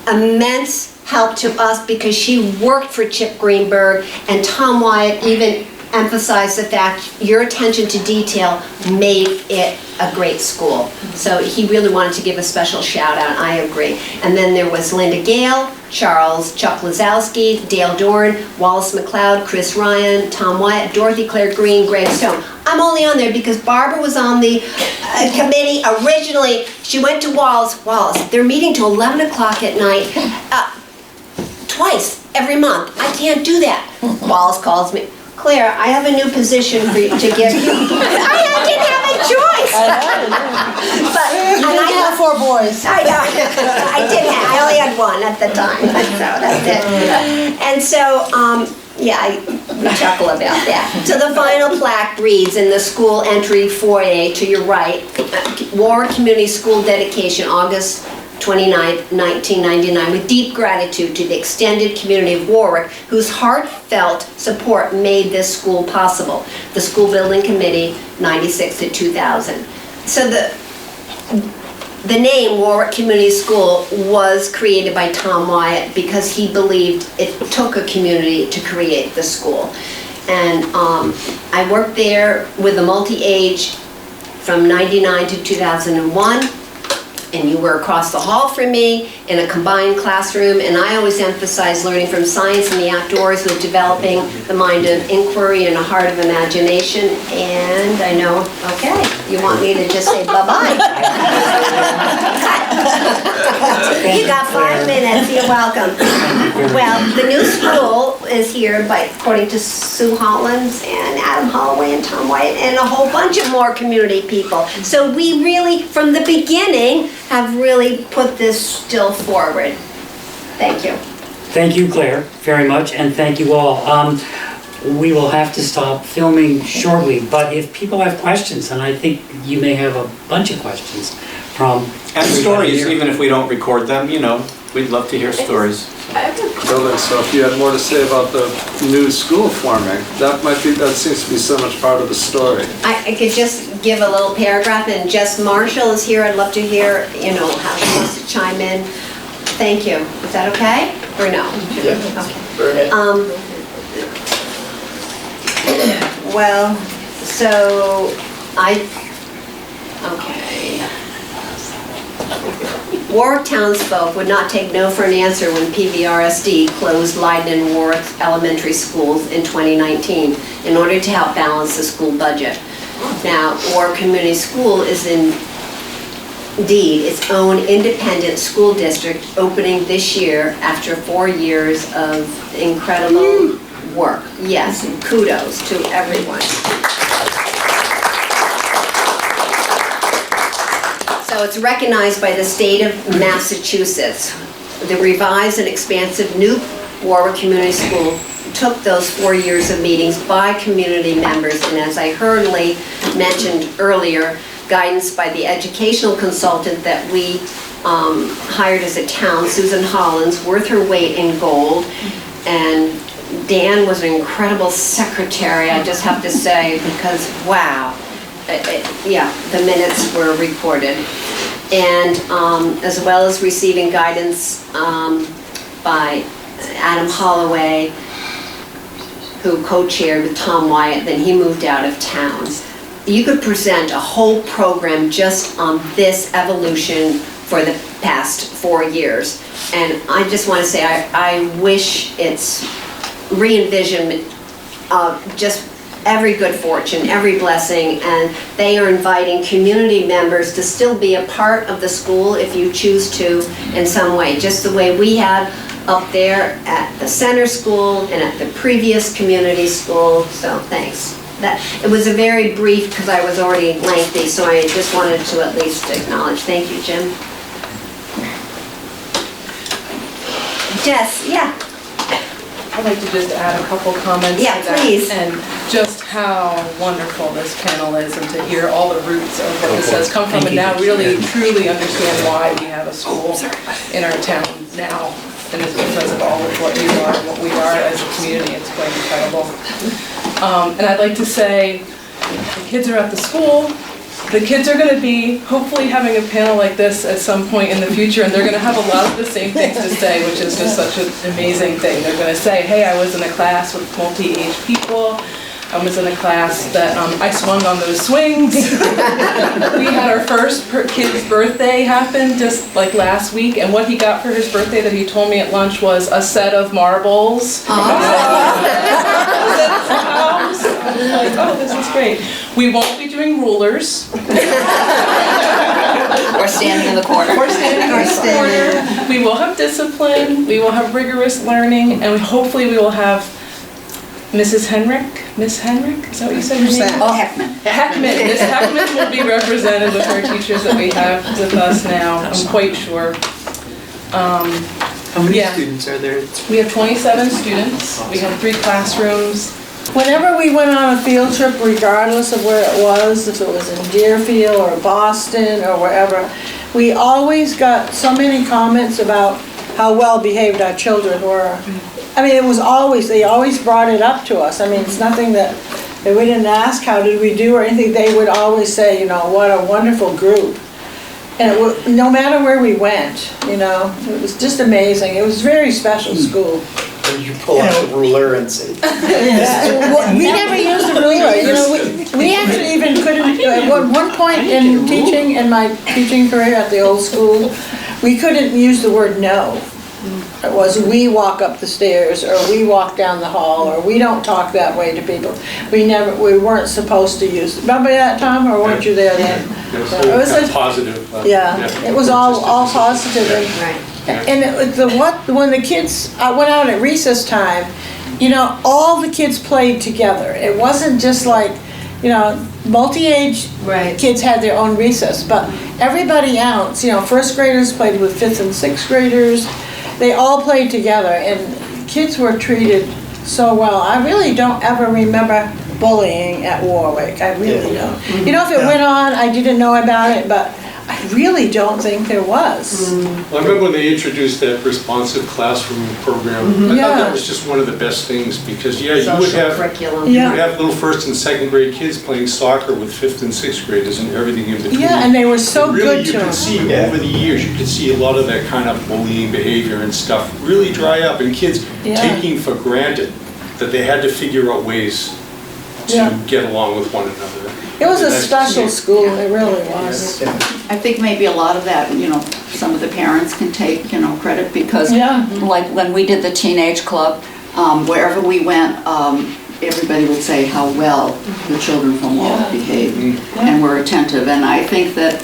immense help to us because she worked for Chip Greenberg, and Tom Wyatt even emphasized the fact your attention to detail made it a great school. So he really wanted to give a special shout out. I agree. And then there was Linda Gale, Charles Chuck Lazowski, Dale Dorn, Wallace McLeod, Chris Ryan, Tom Wyatt, Dorothy Clare Green, Greg Stone. I'm only on there because Barbara was on the committee originally. She went to Wallace, they're meeting till 11 o'clock at night, twice every month. I can't do that. Wallace calls me, Claire, I have a new position for you to give you. I didn't have a choice. But I have 4 boys. I did have. I only had 1 at the time. So that's it. And so, we chuckle about that. So the final plaque reads in the school entry foyer to your right, Warwick Community School dedication, August 29th, 1999, with deep gratitude to the extended community of Warwick, whose heartfelt support made this school possible. The School Building Committee, 96 to 2000. So the name Warwick Community School was created by Tom Wyatt because he believed it took a community to create the school. And I worked there with a multi-age from 99 to 2001. And you were across the hall from me in a combined classroom, and I always emphasize learning from science and the outdoors with developing the mind of inquiry and a heart of imagination. And I know, okay. you want me to just say bye-bye? You got 5 minutes, you're welcome. Well, the new school is here according to Sue Hollins and Adam Holloway and Tom White and a whole bunch of more community people. So we really, from the beginning, have really put this still forward. Thank you. Thank you, Claire, very much, and thank you all. We will have to stop filming shortly, but if people have questions, and I think you may have a bunch of questions from And everybody stories, here. even if we don't record them, you know, we'd love to hear stories. Building, so if you had more to say about the new school forming, that seems to be so much part of the story. I could just give a little paragraph, and Jess Marshall is here. I'd love to hear, how she wants to chime in. Thank you. Is that okay? Or no? Yeah. Okay. Well, so okay. Warwick townsfolk would not take no for an answer when PVRSD closed Leiden and Warwick elementary schools in 2019 in order to help balance the school budget. Now, Warwick Community School is indeed its own independent school district opening this year after 4 years of incredible work. Yes, and kudos to everyone. So it's recognized by the state of Massachusetts. The revised and expansive new Warwick Community School took those 4 years of meetings by community members, and as I hurriedly mentioned earlier, guidance by the educational consultant that we hired as a town, Susan Hollins, worth her weight in gold, and Dan was an incredible secretary, I just have to say, because wow, yeah, the minutes were recorded. And as well as receiving guidance by Adam Holloway, who co-chaired with Tom Wyatt, then he moved out of town. You could present a whole program just on this evolution for the past 4 years. And I just want to say, I wish it's re-envisioned just every good fortune, every blessing, and they are inviting community members to still be a part of the school if you choose to in some way, just the way we had up there at the center school and at the previous community school, so thanks. It was a very brief, because I was already lengthy, so I just wanted to at least acknowledge. Thank you, Jim. Jess, yeah. I'd like to just add a couple comments. Yeah, to that, please. and just how wonderful this panel is, and to hear all the roots of what this has come from, and now really truly understand why we have a school in our town now. And it's because of all of what you are and what we are as a community. It's quite incredible. And I'd like to say, the kids are at the school. The kids are going to be hopefully having a panel like this at some point in the future, and they're going to have a lot of the same things to say, which is just such an amazing thing. They're going to say, hey, I was in a class with multi-age people. I was in a class that I swung on those swings. We had our first kid's birthday happen just like last week, and what he got for his birthday that he told me at lunch was a set of marbles. Like, oh, this is great. We won't be doing rulers. Or standing in the corner. Or standing in the corner. We will have discipline, we will have rigorous learning, and hopefully we will have Mrs. Henrick? Miss Henrick? Is that what you said her name? Oh, Heckman. Heckman. Miss Heckman will be represented with our teachers that we have with us now, I'm quite sure. How many students are there? We have 27 students. We have 3 classrooms. Whenever we went on a field trip, regardless of where it was, if it was in Deerfield or Boston or wherever, we always got so many comments about how well behaved our children were. I mean, it was always, they always brought it up to us. I mean, it's nothing that we didn't ask how did we do or anything. They would always say, what a wonderful group. And no matter where we went, it was just amazing. It was a very special school. You pull out the ruler and say. Well, we never used a ruler. We actually even couldn't. At one point in teaching, in my teaching career at the old school, we couldn't use the word no. It was we walk up the stairs, or we walk down the hall, or we don't talk that way to people. We weren't supposed to use, remember that, Tom, or weren't you there then? It was Kind of positive. Yeah, it was all positive. And when the kids went out at recess time, you know, all the kids played together. It wasn't just like, you know, multi-age kids had their own recess, but everybody else, you know, first graders played with fifth and sixth graders. They all played together, and kids were treated so well. I really don't ever remember bullying at Warwick. I really don't. You know, if it went on, I didn't know about it, but I really don't think there was. Well, I remember when they introduced that responsive classroom program. I thought that was just one of the best things, because you would have little first and second grade kids playing soccer with fifth and sixth graders and everything in between. Yeah, and they were so good to them. You could see over the years, you could see a lot of that kind of bullying behavior and stuff really dry up, and kids taking for granted that they had to figure out ways to get along with one another. It was a special school, it really was. I think maybe a lot of that, you know, some of the parents can take, you know, credit, because like when we did the teenage club, wherever we went, everybody would say how well the children from Warwick behaved and were attentive. And I think that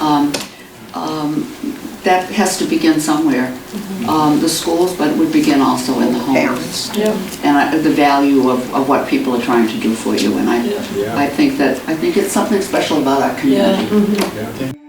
that has to begin somewhere. The schools, but it would begin also in the homes. And the value of what people are trying to do for you. And I think it's something special about our community.